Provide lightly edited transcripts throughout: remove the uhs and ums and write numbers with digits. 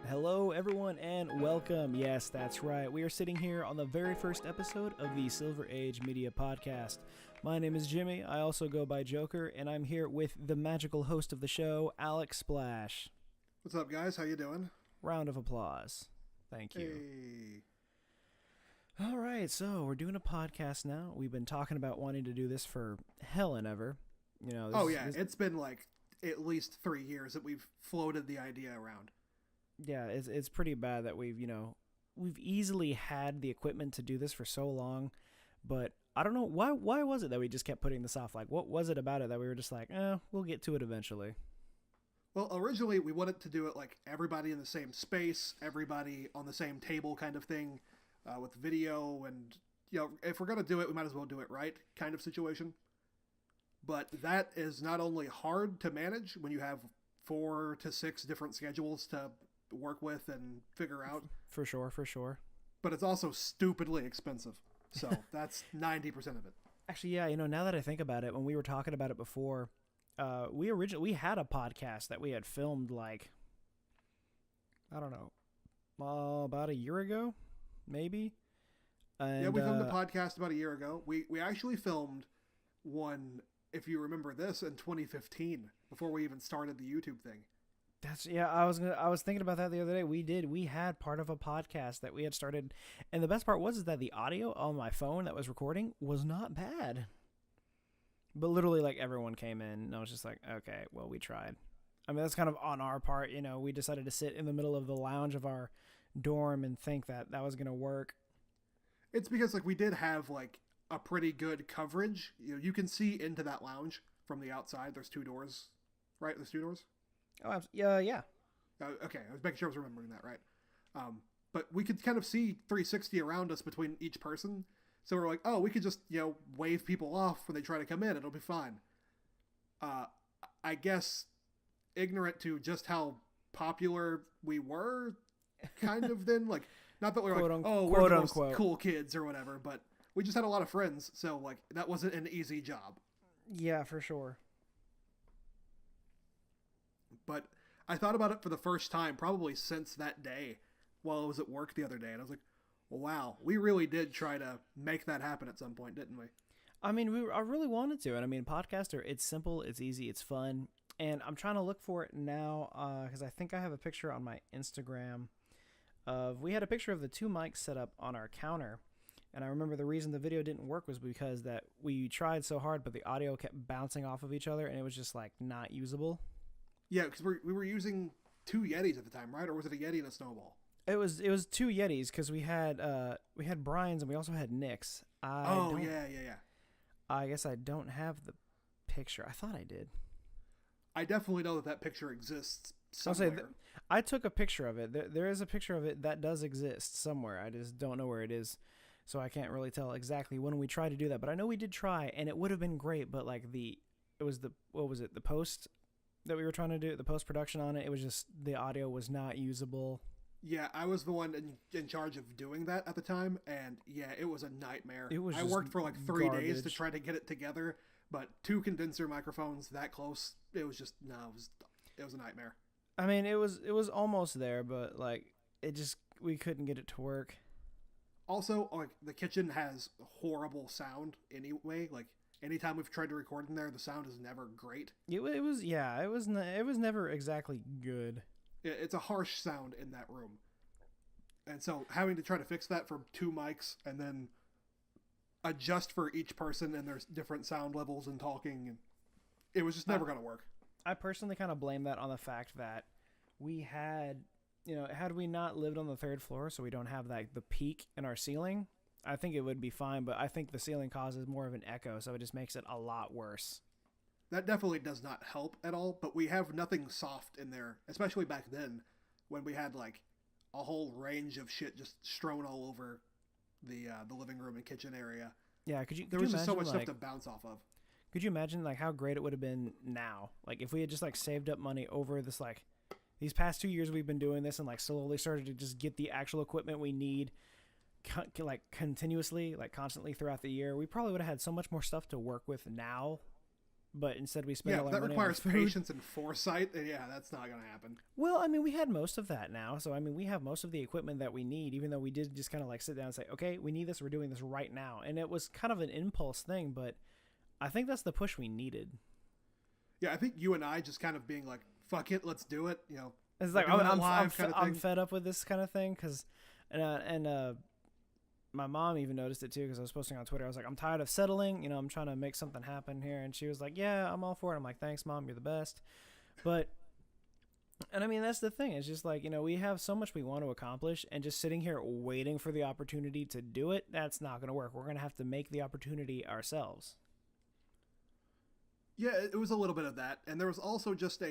Hello, everyone, and welcome. Yes, that's right. We are sitting here on the very first episode of the Silver Age Media Podcast. My name is Jimmy. I also go by Joker, and I'm here with the magical host of the show, Alex Splash. What's up, guys? How you doing? Round of applause. Thank you. Hey. All right, so we're doing a podcast now. We've been talking about wanting to do this for hell and ever. You know. It's been like at least 3 years that we've floated the idea around. Yeah, it's pretty bad that we've easily had the equipment to do this for so long, but I don't know why was it that we just kept putting this off? Like, what was it about it that we were just like, we'll get to it eventually? Well, originally we wanted to do it like everybody in the same space, everybody on the same table kind of thing, with video, and if we're gonna do it, we might as well do it right kind of situation. But that is not only hard to manage when you have 4 to 6 different schedules to work with and figure out. For sure. But it's also stupidly expensive. So that's 90% of it. Actually, yeah, now that I think about it, when we were talking about it before, we had a podcast that we had filmed like, I don't know, about a year ago, maybe. And, yeah, we filmed a podcast about a year ago. We actually filmed one, if you remember this, in 2015, before we even started the YouTube thing. I was thinking about that the other day. We had part of a podcast that we had started, and the best part was that the audio on my phone that was recording was not bad. But literally, like, everyone came in, and I was just like, okay, well, we tried. I mean, that's kind of on our part, we decided to sit in the middle of the lounge of our dorm and think that was going to work. It's because, like, we did have, like, a pretty good coverage. You can see into that lounge from the outside. There's 2 doors, right? There's 2 doors? Oh, yeah. Okay, I was making sure I was remembering that right. But we could kind of see 360 around us between each person. So we're like, we could just, wave people off when they try to come in. It'll be fine. I guess ignorant to just how popular we were, kind of then. Like, not that we're like, we're the most cool kids or whatever, but we just had a lot of friends. So, like, that wasn't an easy job. Yeah, for sure. But I thought about it for the first time probably since that day while I was at work the other day. And I was like, well, wow, we really did try to make that happen at some point, didn't we? I mean, I really wanted to. And I mean, podcaster, it's simple, it's easy, it's fun. And I'm trying to look for it now because I think I have a picture on my Instagram we had a picture of the 2 mics set up on our counter. And I remember the reason the video didn't work was because that we tried so hard, but the audio kept bouncing off of each other and it was just like not usable. Yeah, because we were using 2 Yetis at the time, right? Or was it a Yeti and a Snowball? It was 2 Yetis because we had Brian's and we also had Nick's. Yeah. I guess I don't have the picture. I thought I did. I definitely know that picture exists somewhere. I took a picture of it. There is a picture of it that does exist somewhere. I just don't know where it is, so I can't really tell exactly when we tried to do that. But I know we did try, and it would have been great. But like the post that we were trying to do, the post-production on it, it was just, the audio was not usable. Yeah, I was the one in charge of doing that at the time, and yeah, it was a nightmare. I worked for like 3 garbage. days to try to get it together, but 2 condenser microphones that close, it was a nightmare. I mean, it was almost there, but like, we couldn't get it to work. Also, like, the kitchen has horrible sound anyway, like, anytime we've tried to record in there, the sound is never great. It was never exactly good. It's a harsh sound in that room. And so having to try to fix that for 2 mics and then adjust for each person and there's different sound levels and talking, and it was just never going to work. I personally kind of blame that on the fact that we had we not lived on the 3rd floor, so we don't have like the peak in our ceiling, I think it would be fine, but I think the ceiling causes more of an echo, so it just makes it a lot worse. That definitely does not help at all, but we have nothing soft in there, especially back then when we had like a whole range of shit just strewn all over the living room and kitchen area. Yeah, there was just so much stuff to bounce off of. Could you imagine like how great it would have been now? Like if we had just like saved up money over this, like these past 2 years we've been doing this and like slowly started to just get the actual equipment we need like continuously, like constantly throughout the year, we probably would have had so much more stuff to work with now but instead we spend Yeah, all our that money requires on food. patience and foresight. And yeah, that's not going to happen. Well, I mean, we had most of that now. So, I mean, we have most of the equipment that we need, even though we did just kind of like sit down and say, okay, we need this. We're doing this right now. And it was kind of an impulse thing, but I think that's the push we needed. Yeah, I think you and I just kind of being like, fuck it, let's do it. It's like, doing it I'm live kind of thing. fed up with this kind of thing. And my mom even noticed it too, because I was posting on Twitter. I was like, I'm tired of settling. I'm trying to make something happen here. And she was like, yeah, I'm all for it. I'm like, thanks, Mom. You're the best. And I mean, that's the thing. It's just like, we have so much we want to accomplish, and just sitting here waiting for the opportunity to do it, that's not going to work. We're going to have to make the opportunity ourselves. Yeah, it was a little bit of that. And there was also just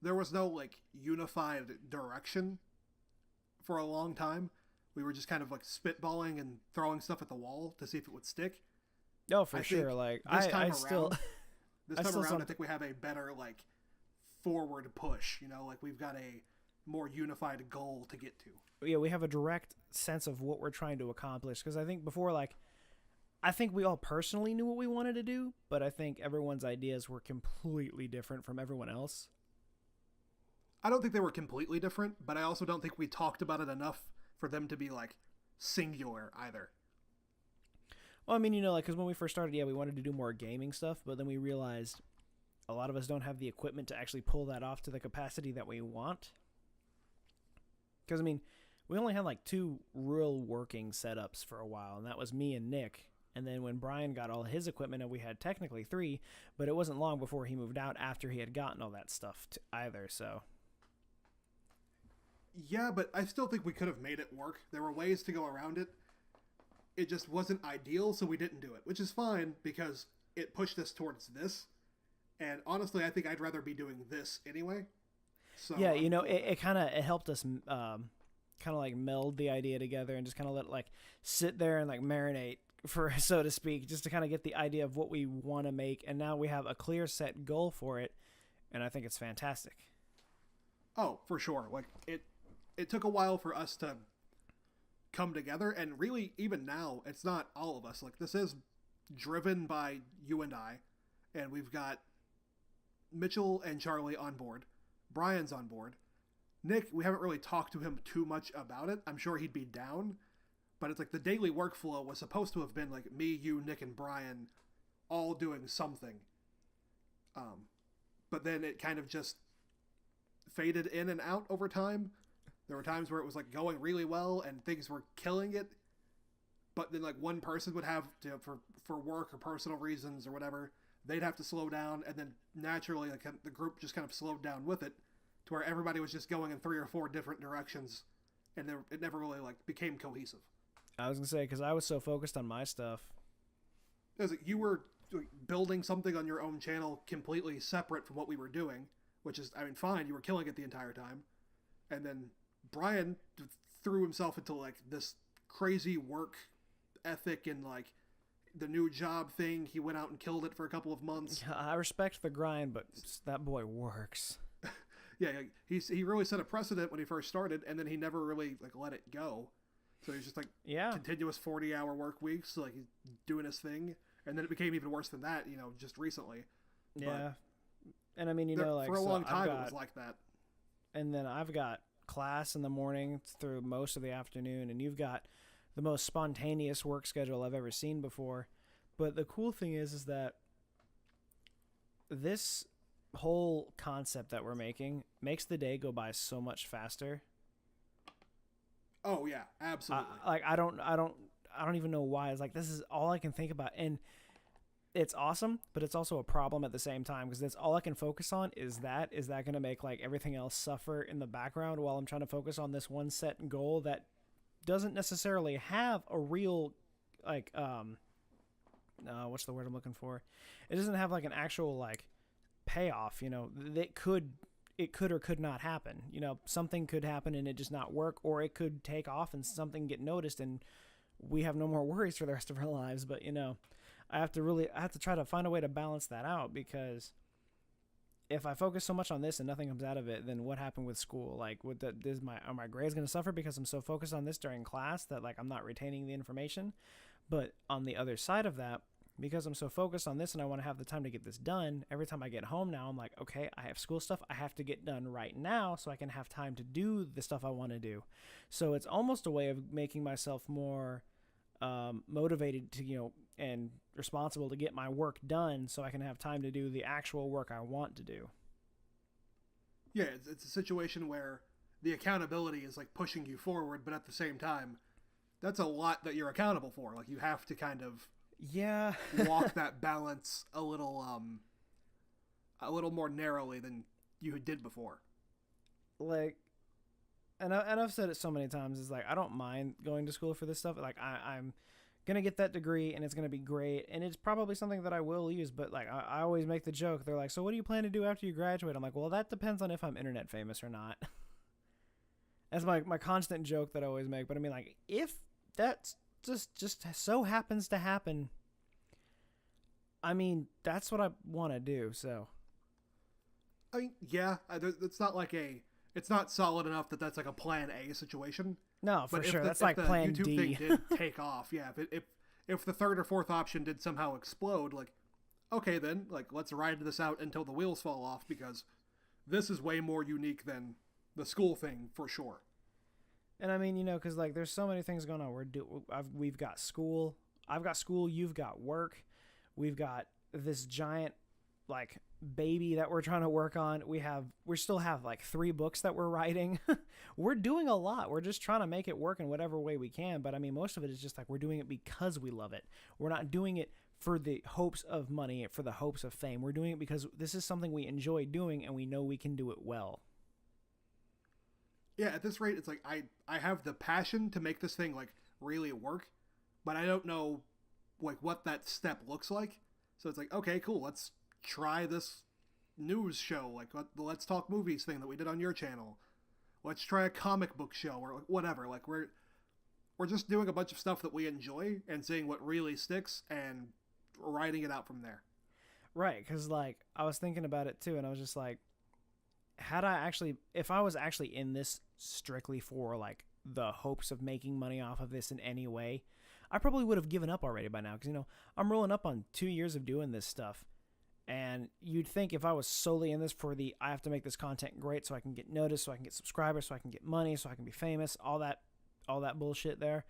there was no like unified direction for a long time. We were just kind of like spitballing and throwing stuff at the wall to see if it would stick. No, for sure. Like this time I around, still, I think we have a better like forward push. Like we've got a more unified goal to get to. Yeah, we have a direct sense of what we're trying to accomplish. Because I think before, like, I think we all personally knew what we wanted to do, but I think everyone's ideas were completely different from everyone else. I don't think they were completely different, but I also don't think we talked about it enough for them to be like singular either. Well, I mean, like, because when we first started, yeah, we wanted to do more gaming stuff, but then we realized a lot of us don't have the equipment to actually pull that off to the capacity that we want. Because, I mean, we only had like 2 real working setups for a while, and that was me and Nick. And then when Brian got all his equipment, and we had technically 3, but it wasn't long before he moved out after he had gotten all that stuff either, so. Yeah, but I still think we could have made it work. There were ways to go around it. It just wasn't ideal, so we didn't do it, which is fine because it pushed us towards this. And honestly, I think I'd rather be doing this anyway. So yeah, it kind of helped us kind of like meld the idea together and just kind of let it like sit there and like marinate, for so to speak, just to kind of get the idea of what we want to make. And now we have a clear set goal for it, and I think it's fantastic. Oh, for sure. Like it took a while for us to come together, and really even now it's not all of us. Like this is driven by you and I, and we've got Mitchell and Charlie on board. Brian's on board. Nick, we haven't really talked to him too much about it. I'm sure he'd be down, but it's like the daily workflow was supposed to have been like me, you, Nick, and Brian all doing something. But then it kind of just faded in and out over time. There were times where it was like going really well and things were killing it, but then like one person would have to, for work or personal reasons or whatever, they'd have to slow down, and then naturally like the group just kind of slowed down with it, to where everybody was just going in 3 or 4 different directions, and it never really like became cohesive. I was gonna say, because I was so focused on my stuff. It was like you were building something on your own channel completely separate from what we were doing, which is, I mean, fine, you were killing it the entire time, and then Brian threw himself into like this crazy work ethic and like the new job thing. He went out and killed it for a couple of months. I respect the grind, but that boy works. Yeah, he really set a precedent when he first started, and then he never really like let it go. So he's just like continuous 40-hour work weeks, like he's doing his thing, and then it became even worse than that, just recently. Yeah, and I mean, like for a long time it was like that. And then I've got class in the morning through most of the afternoon, and you've got the most spontaneous work schedule I've ever seen before. But the cool thing is that this whole concept that we're making makes the day go by so much faster. Oh yeah, absolutely. I don't even know why. It's like, this is all I can think about, and it's awesome, but it's also a problem at the same time, because that's all I can focus on. Is that going to make like everything else suffer in the background while I'm trying to focus on this one set goal that doesn't necessarily have a real like what's the word I'm looking for? It doesn't have like an actual like payoff. It could or could not happen. Something could happen and it just not work, or it could take off and something get noticed and we have no more worries for the rest of our lives. But I have to try to find a way to balance that out, because if I focus so much on this and nothing comes out of it, then what happened with school? Like, are my grades going to suffer because I'm so focused on this during class that like I'm not retaining the information? But on the other side of that, because I'm so focused on this and I want to have the time to get this done, every time I get home now, I'm like, okay, I have school stuff I have to get done right now so I can have time to do the stuff I want to do. So it's almost a way of making myself more motivated to, and responsible to get my work done so I can have time to do the actual work I want to do. Yeah, it's a situation where the accountability is like pushing you forward, but at the same time, that's a lot that you're accountable for. Like, you have to kind of walk that balance a little more narrowly than you did before. Like, and I've said it so many times, is like, I don't mind going to school for this stuff. Like, I'm gonna get that degree and it's gonna be great, and it's probably something that I will use. But like, I always make the joke. They're like, so what do you plan to do after you graduate? I'm like, well, that depends on if I'm internet famous or not. That's my constant joke that I always make. But I mean, like, if that's just so happens to happen, I mean, that's what I want to do. So, I mean, yeah, it's not like it's not solid enough that that's like a plan A situation. No, for sure. That's like like plan YouTube D. thing did take off, yeah. If the third or fourth option did somehow explode, like, okay, then, like, let's ride this out until the wheels fall off, because this is way more unique than the school thing for sure. And I mean, because like, there's so many things going on. We've got school. I've got school. You've got work. We've got this giant, like, baby that we're trying to work on. We still have like 3 books that we're writing. We're doing a lot. We're just trying to make it work in whatever way we can. But I mean, most of it is just like, we're doing it because we love it. We're not doing it for the hopes of money, for the hopes of fame. We're doing it because this is something we enjoy doing and we know we can do it well. Yeah, at this rate, it's like I have the passion to make this thing like really work, but I don't know like what that step looks like. So it's like, okay, cool, let's try this news show, like the Let's Talk Movies thing that we did on your channel. Let's try a comic book show or like whatever. Like, we're just doing a bunch of stuff that we enjoy and seeing what really sticks and writing it out from there. Right, because like, I was thinking about it too, and I was just like, if I was actually in this strictly for like the hopes of making money off of this in any way, I probably would have given up already by now, because I'm rolling up on 2 years of doing this stuff. And you'd think if I was solely in this for I have to make this content great so I can get noticed, so I can get subscribers, so I can get money, so I can be famous, all that bullshit there.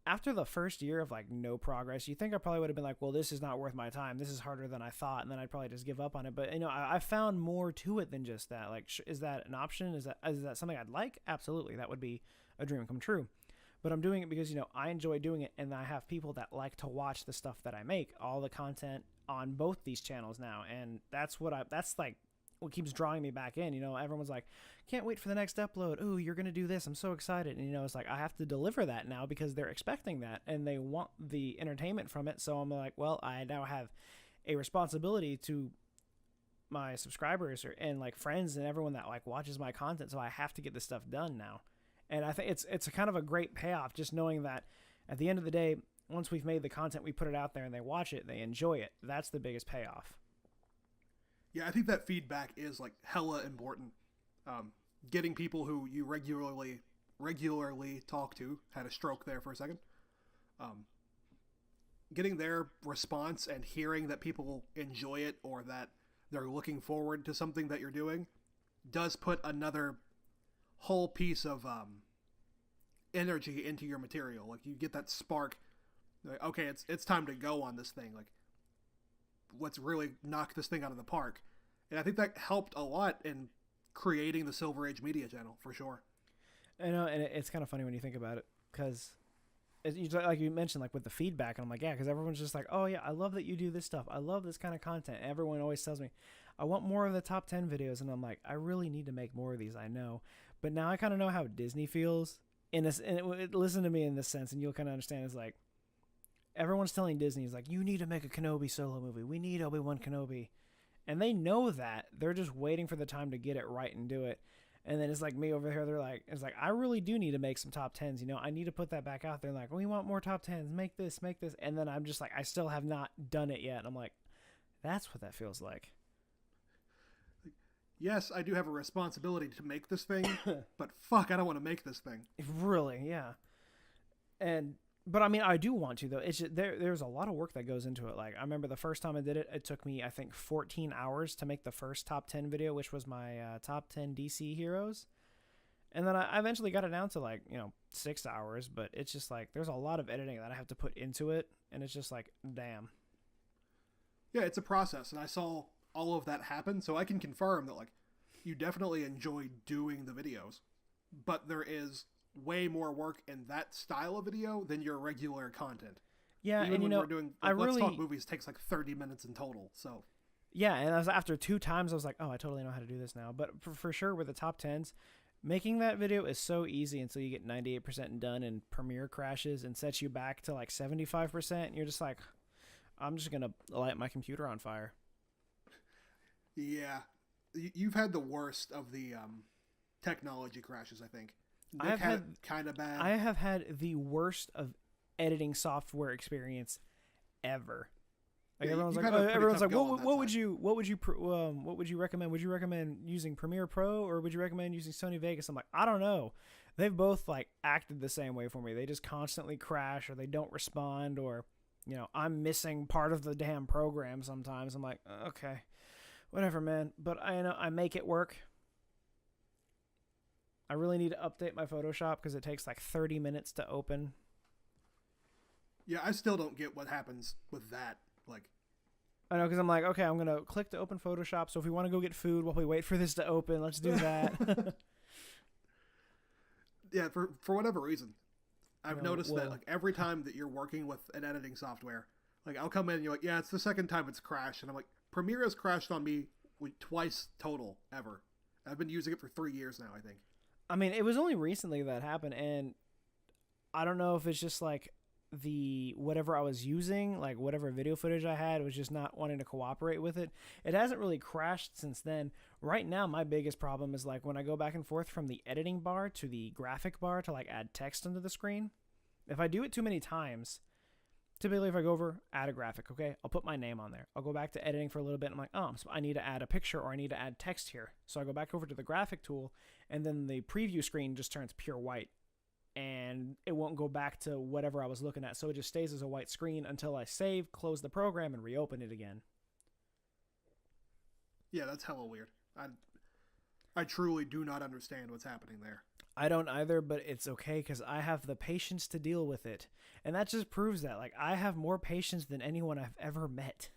After the first year of like no progress, you think I probably would have been like, well, this is not worth my time. This is harder than I thought. And then I'd probably just give up on it. But I found more to it than just that. Like, is that an option? Is that something I'd like? Absolutely. That would be a dream come true. But I'm doing it because, I enjoy doing it, and I have people that like to watch the stuff that I make, all the content on both these channels now. And that's like what keeps drawing me back in. Everyone's like, can't wait for the next upload. Ooh, you're going to do this. I'm so excited. And, it's like, I have to deliver that now because they're expecting that and they want the entertainment from it. So I'm like, well, I now have a responsibility to my subscribers and like friends and everyone that like watches my content. So I have to get this stuff done now. And I think it's a kind of a great payoff, just knowing that at the end of the day, once we've made the content, we put it out there and they watch it, they enjoy it. That's the biggest payoff. Yeah, I think that feedback is like hella important. Getting people who you regularly talk to, had a stroke there for a second. Getting their response and hearing that people enjoy it or that they're looking forward to something that you're doing does put another whole piece of energy into your material. Like, you get that spark, like, okay, it's time to go on this thing. Like, let's really knock this thing out of the park. And I think that helped a lot in creating the Silver Age Media channel, for sure. I know, and it's kind of funny when you think about it, because like you mentioned, like with the feedback, and I'm like, yeah, because everyone's just like, oh yeah, I love that you do this stuff. I love this kind of content. Everyone always tells me, I want more of the top 10 videos, and I'm like, I really need to make more of these, I know. But now I kind of know how Disney feels. Listen to me in this sense, and you'll kind of understand. It's like, everyone's telling Disney, is like, you need to make a Kenobi solo movie. We need Obi-Wan Kenobi. And they know that. They're just waiting for the time to get it right and do it. And then it's like me over here. They're like, I really do need to make some top 10s. I need to put that back out there. Like, we want more top 10s. Make this. And then I'm just like, I still have not done it yet. And I'm like, that's what that feels like. Yes, I do have a responsibility to make this thing, but fuck, I don't want to make this thing. Really, yeah. But I mean, I do want to though. It's just, there's a lot of work that goes into it. Like I remember the first time I did it, it took me I think 14 hours to make the first top 10 video, which was my top 10 DC heroes. And then I eventually got it down to like 6 hours. But it's just like there's a lot of editing that I have to put into it, and it's just like damn. Yeah, it's a process, and I saw all of that happen, so I can confirm that like you definitely enjoy doing the videos, but there is way more work in that style of video than your regular content. Yeah, even and when we're doing I Let's really Talk Movies takes like 30 minutes in total. So yeah, and after 2 times I was like, oh, I totally know how to do this now. But for sure with the top 10s, making that video is so easy until you get 98% done and Premiere crashes and sets you back to like 75%, and you're just like, I'm just gonna light my computer on fire. yeah, you've had the worst of the technology crashes, I think. Nick I've had kind of bad. I have had the worst of editing software experience ever. Like Yeah, everyone's you've like, had a pretty everyone's tough like, go on what that would side. what would you recommend? Would you recommend using Premiere Pro or would you recommend using Sony Vegas? I'm like, I don't know. They've both like acted the same way for me. They just constantly crash or they don't respond or I'm missing part of the damn program sometimes. I'm like, okay, whatever, man. But I know I make it work. I really need to update my Photoshop because it takes like 30 minutes to open. Yeah, I still don't get what happens with that. Like, I know, because I'm like, okay, I'm going to click to open Photoshop. So if we want to go get food while we wait for this to open, let's do that. yeah, for whatever reason, I've noticed that well- like every time that you're working with an editing software, like I'll come in and you're like, yeah, it's the second time it's crashed, and I'm like, Premiere has crashed on me twice total ever. I've been using it for 3 years now, I think. I mean, it was only recently that happened, and I don't know if it's just like the whatever I was using, like whatever video footage I had was just not wanting to cooperate with it. It hasn't really crashed since then. Right now, my biggest problem is like when I go back and forth from the editing bar to the graphic bar to like add text onto the screen. If I do it too many times, typically if I go over, add a graphic, okay, I'll put my name on there. I'll go back to editing for a little bit. And I'm like, oh, so I need to add a picture or I need to add text here. So I go back over to the graphic tool, and then the preview screen just turns pure white. And it won't go back to whatever I was looking at. So it just stays as a white screen until I save, close the program, and reopen it again. Yeah, that's hella weird. I truly do not understand what's happening there. I don't either, but it's okay because I have the patience to deal with it. And that just proves that. Like, I have more patience than anyone I've ever met.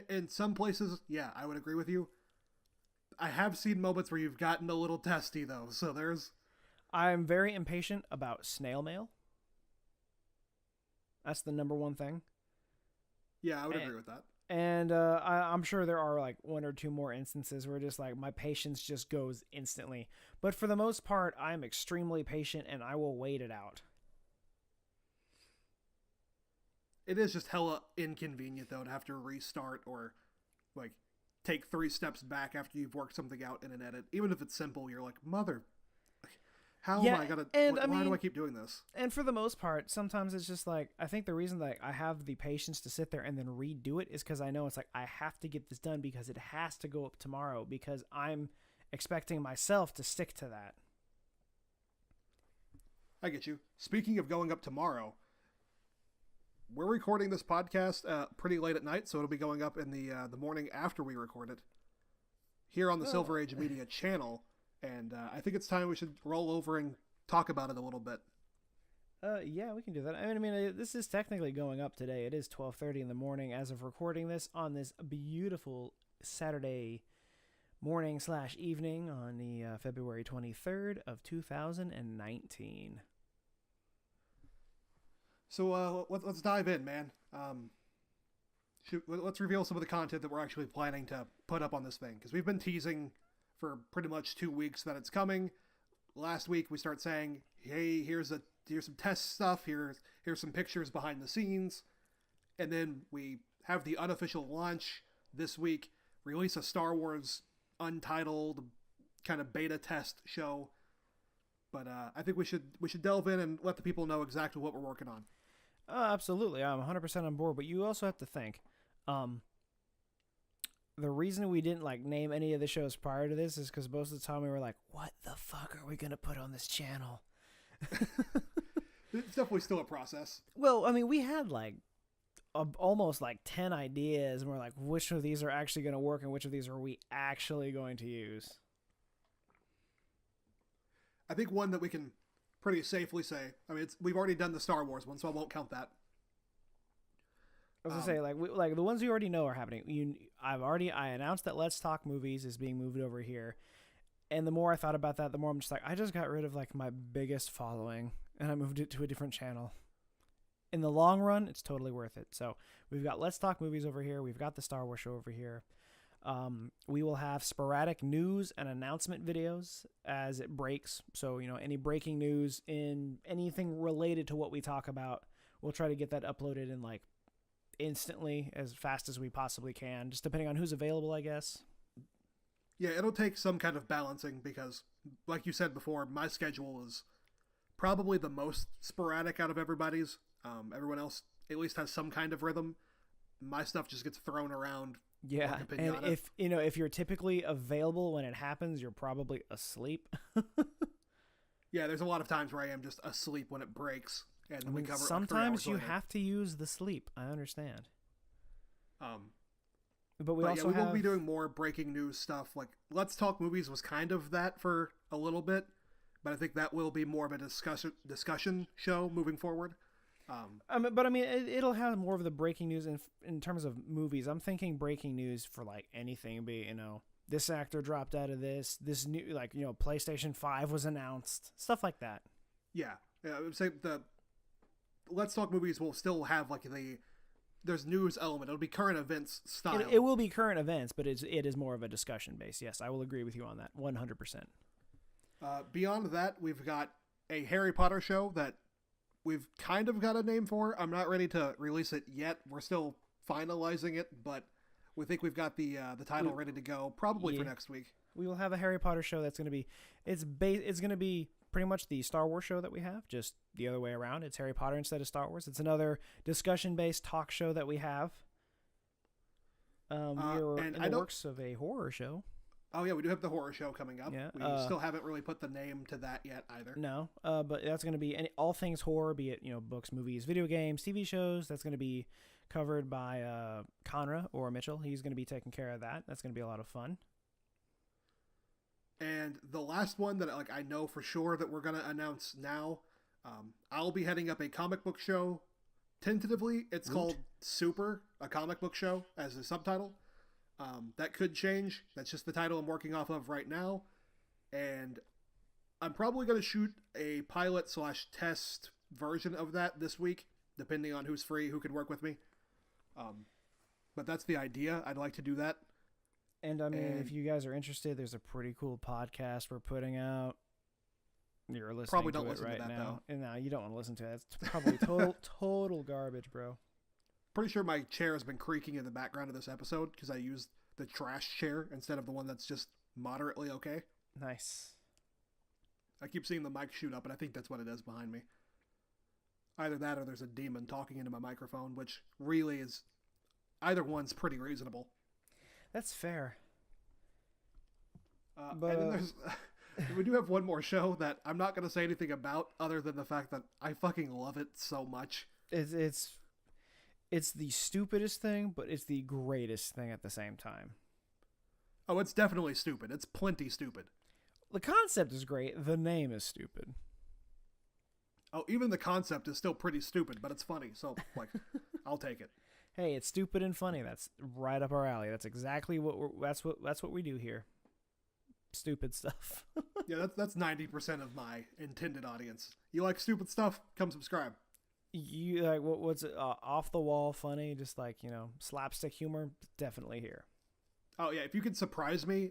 In some places, yeah, I would agree with you. I have seen moments where you've gotten a little testy, though, so there's... I'm very impatient about snail mail. That's the number one thing. Yeah, I would agree with that. And I'm sure there are like 1 or 2 more instances where just like my patience just goes instantly. But for the most part, I'm extremely patient and I will wait it out. It is just hella inconvenient, though, to have to restart or, like, take 3 steps back after you've worked something out in an edit. Even if it's simple, you're like, mother... How am I gonna? Why do I keep doing this? And for the most part, sometimes it's just like I think the reason that I have the patience to sit there and then redo it is because I know it's like I have to get this done because it has to go up tomorrow because I'm expecting myself to stick to that. I get you. Speaking of going up tomorrow, we're recording this podcast pretty late at night, so it'll be going up in the morning after we record it here on the Silver Age Media channel. And I think it's time we should roll over and talk about it a little bit. Yeah, we can do that. I mean, this is technically going up today. It is 12:30 in the morning as of recording this on this beautiful Saturday morning / evening on the February 23rd of 2019. So let's dive in, man. Let's reveal some of the content that we're actually planning to put up on this thing, because we've been teasing for pretty much 2 weeks that it's coming. Last week we start saying, hey, here's some test stuff, here's some pictures behind the scenes, and then we have the unofficial launch this week, release a Star Wars untitled kind of beta test show. But I think we should delve in and let the people know exactly what we're working on. Absolutely, I'm 100% on board, but you also have to think, the reason we didn't like name any of the shows prior to this is because most of the time we were like, what the fuck are we going to put on this channel? It's definitely still a process. Well, I mean, we had like almost like 10 ideas, and we're like, which of these are actually going to work and which of these are we actually going to use? I think one that we can pretty safely say, I mean, we've already done the Star Wars one, so I won't count that. I was gonna say, like the ones you already know are happening. I announced that Let's Talk Movies is being moved over here, and the more I thought about that, the more I'm just like, I just got rid of like my biggest following, and I moved it to a different channel. In the long run, it's totally worth it. So we've got Let's Talk Movies over here. We've got the Star Wars show over here. We will have sporadic news and announcement videos as it breaks. So, any breaking news in anything related to what we talk about, we'll try to get that uploaded in like instantly as fast as we possibly can, just depending on who's available, I guess. Yeah, it'll take some kind of balancing because, like you said before, my schedule is probably the most sporadic out of everybody's. Everyone else at least has some kind of rhythm. My stuff just gets thrown around. Yeah, and if you're typically available when it happens, you're probably asleep. Yeah, there's a lot of times where I am just asleep when it breaks, and then we cover it sometimes like you have to use the sleep. I understand. But we won't be doing more breaking news stuff. Like Let's Talk Movies was kind of that for a little bit, but I think that will be more of a discussion show moving forward. But I mean, it'll have more of the breaking news in terms of movies. I'm thinking breaking news for like anything. Be this actor dropped out of this new PlayStation 5 was announced, stuff like that. Yeah, I would say the Let's Talk Movies will still have like there's news element. It'll be current events style. It will be current events, but it is more of a discussion base. Yes, I will agree with you on that 100%. Beyond that, we've got a Harry Potter show that we've kind of got a name for. I'm not ready to release it yet. We're still finalizing it, but we think we've got the title ready to go probably for next week. We will have a Harry Potter show that's going to be it's going to be pretty much the Star Wars show that we have, just the other way around. It's Harry Potter instead of Star Wars. It's another discussion-based talk show that we have. We're in the works of a horror show. Oh, yeah, we do have the horror show coming up. Yeah, we still haven't really put the name to that yet either. No, but that's going to be all things horror, be it books, movies, video games, TV shows. That's going to be covered by Conra or Mitchell. He's going to be taking care of that. That's going to be a lot of fun. And the last one that I know for sure that we're going to announce now, I'll be heading up a comic book show. Tentatively, it's called Super, a comic book show, as a subtitle. That could change. That's just the title I'm working off of right now. And I'm probably going to shoot a pilot/test version of that this week, depending on who's free, who could work with me. But that's the idea. I'd like to do that. And I mean, if you guys are interested, there's a pretty cool podcast we're putting out. You're listening probably to don't it listen right to that, now. though. And no, you don't want to listen to it. It's probably total garbage, bro. Pretty sure my chair has been creaking in the background of this episode because I used the trash chair instead of the one that's just moderately okay. Nice. I keep seeing the mic shoot up, and I think that's what it is behind me. Either that or there's a demon talking into my microphone, which really is... Either one's pretty reasonable. That's fair. And then there's... we do have one more show that I'm not going to say anything about other than the fact that I fucking love it so much. It's the stupidest thing, but it's the greatest thing at the same time. Oh, it's definitely stupid. It's plenty stupid. The concept is great. The name is stupid. Oh, even the concept is still pretty stupid, but it's funny. So, I'll take it. Hey, it's stupid and funny. That's right up our alley. That's exactly that's what we do here. Stupid stuff. Yeah, that's 90% of my intended audience. You like stupid stuff? Come subscribe. You like what's off the wall funny, just slapstick humor? Definitely here. Oh yeah, if you can surprise me,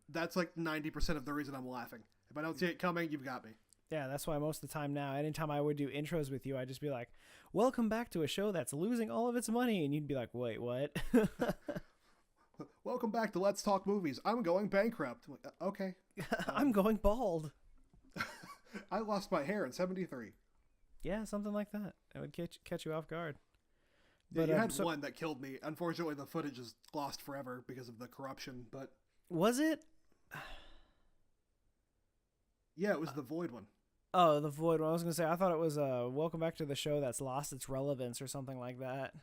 that's like 90% of the reason I'm laughing. If I don't see it coming, you've got me. Yeah, that's why most of the time now, anytime I would do intros with you, I'd just be like, "Welcome back to a show that's losing all of its money," and you'd be like, "Wait, what?" Welcome back to Let's Talk Movies. I'm going bankrupt. Okay. I'm going bald. I lost my hair in 73. Yeah, something like that. It would catch you off guard. Yeah, but you had one that killed me. Unfortunately, the footage is lost forever because of the corruption, but... Was it? Yeah, it was the Void one. Oh, the Void one. I was gonna say I thought it was Welcome Back to the Show that's lost its relevance or something like that.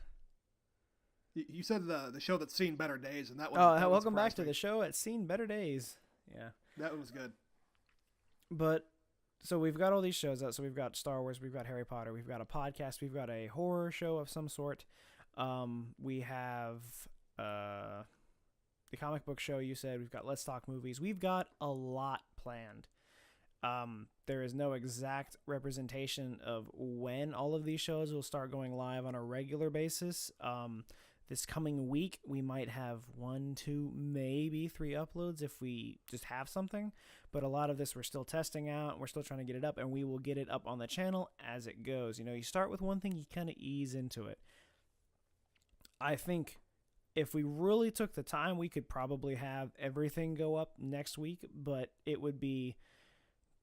You said the show that's seen better days, and that one. Oh, That one Welcome Back surprised to me. the Show. It's seen better days. Yeah, That one was good. but so we've got all these shows out. So we've got Star Wars, we've got Harry Potter, we've got a podcast, we've got a horror show of some sort. We have the comic book show. You said we've got Let's Talk Movies. We've got a lot planned. There is no exact representation of when all of these shows will start going live on a regular basis. This coming week, we might have 1, 2, maybe 3 uploads if we just have something. But a lot of this we're still testing out. We're still trying to get it up, and we will get it up on the channel as it goes. You start with one thing, you kind of ease into it. I think if we really took the time, we could probably have everything go up next week, but it would be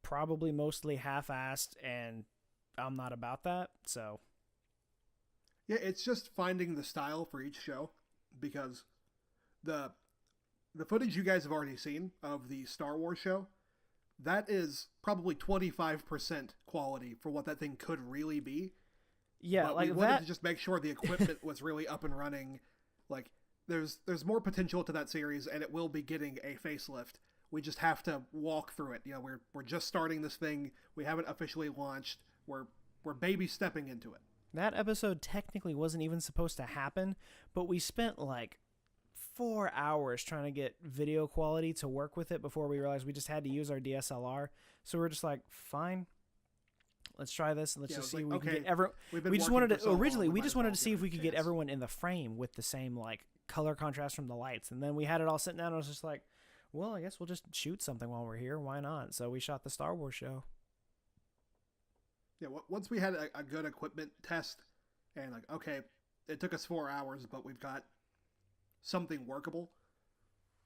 probably mostly half-assed, and I'm not about that, so Yeah, it's just finding the style for each show, because the footage you guys have already seen of the Star Wars show, that is probably 25% quality for what that thing could really be. yeah, But like we wanted that. to just make sure the equipment was really up and running. Like, there's more potential to that series, and it will be getting a facelift. We just have to walk through it. We're just starting this thing. We haven't officially launched. We're baby stepping into it. That episode technically wasn't even supposed to happen, but we spent like 4 hours trying to get video quality to work with it before we realized we just had to use our DSLR. So we're just like, fine, let's try this and let's Yeah, just it was see if like, we can okay, get everyone. we've been We just working wanted for to so long, originally we might just as well wanted to see give if it we a could get chance. everyone in the frame with the same like color contrast from the lights, and then we had it all sitting down. And I was just like, well, I guess we'll just shoot something while we're here. Why not? So we shot the Star Wars show. Yeah, once we had a good equipment test, and like, okay, it took us 4 hours, but we've got something workable.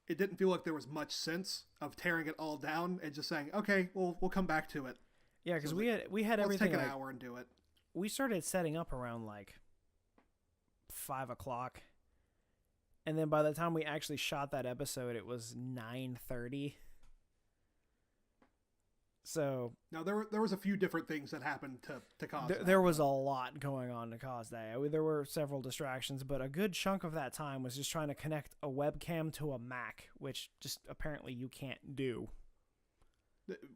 It didn't feel like there was much sense of tearing it all down and just saying, okay, we'll come back to it. Yeah, because So we had let's everything. take an Like, hour and do it. we started setting up around like 5 o'clock, and then by the time we actually shot that episode, it was 9:30. So Now there was a few different things that happened to cause that. there was a lot going on to cause that. I mean, there were several distractions, but a good chunk of that time was just trying to connect a webcam to a Mac, which just apparently you can't do.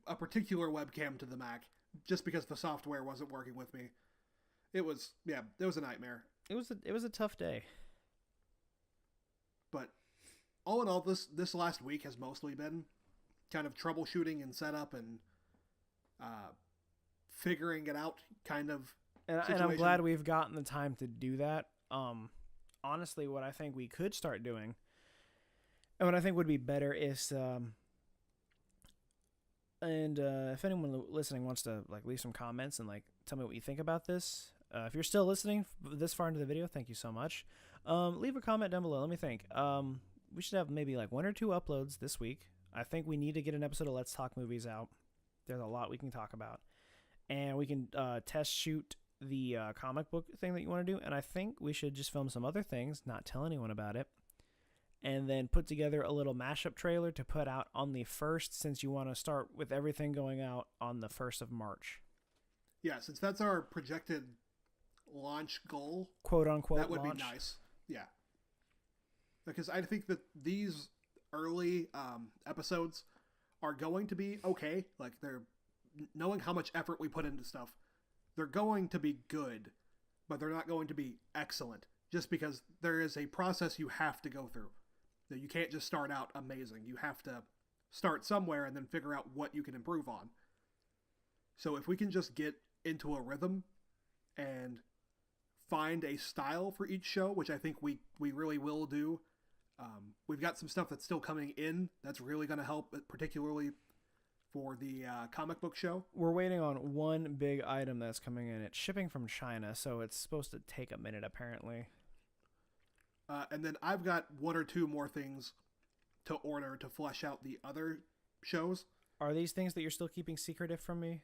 a particular webcam to the Mac just because the software wasn't working with me. It was a nightmare. It was a tough day. But all in all, this last week has mostly been kind of troubleshooting and setup and figuring it out kind of And I'm situation. glad we've gotten the time to do that. Honestly, what I think we could start doing, and what I think would be better is, if anyone listening wants to like leave some comments and like tell me what you think about this, if you're still listening this far into the video, thank you so much. Leave a comment down below. Let me think. We should have maybe like 1 or 2 uploads this week. I think we need to get an episode of Let's Talk Movies out. There's a lot we can talk about. And we can test shoot the comic book thing that you want to do. And I think we should just film some other things, not tell anyone about it. And then put together a little mashup trailer to put out on the 1st, since you want to start with everything going out on the 1st of March. Yeah, since that's our projected launch goal, Quote unquote that would launch. be nice. Yeah. Because I think that these early episodes are going to be okay. Like, they're knowing how much effort we put into stuff, they're going to be good, but they're not going to be excellent just because there is a process you have to go through. You can't just start out amazing. You have to start somewhere and then figure out what you can improve on. So if we can just get into a rhythm and find a style for each show, which I think we really will do. We've got some stuff that's still coming in that's really going to help, particularly for the comic book show. We're waiting on one big item that's coming in. It's shipping from China, so it's supposed to take a minute apparently. And then I've got 1 or 2 more things to order to flesh out the other shows. Are these things that you're still keeping secretive from me?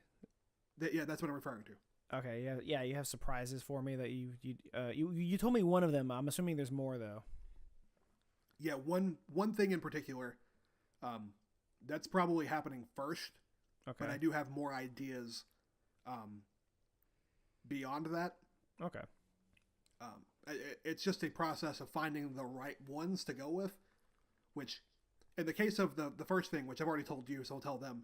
Yeah, that's what I'm referring to. Okay, yeah, you have surprises for me that you told me one of them. I'm assuming there's more though. Yeah, one thing in particular, that's probably happening first. Okay. But I do have more ideas beyond that. Okay. It's just a process of finding the right ones to go with, which, in the case of the first thing, which I've already told you, so I'll tell them,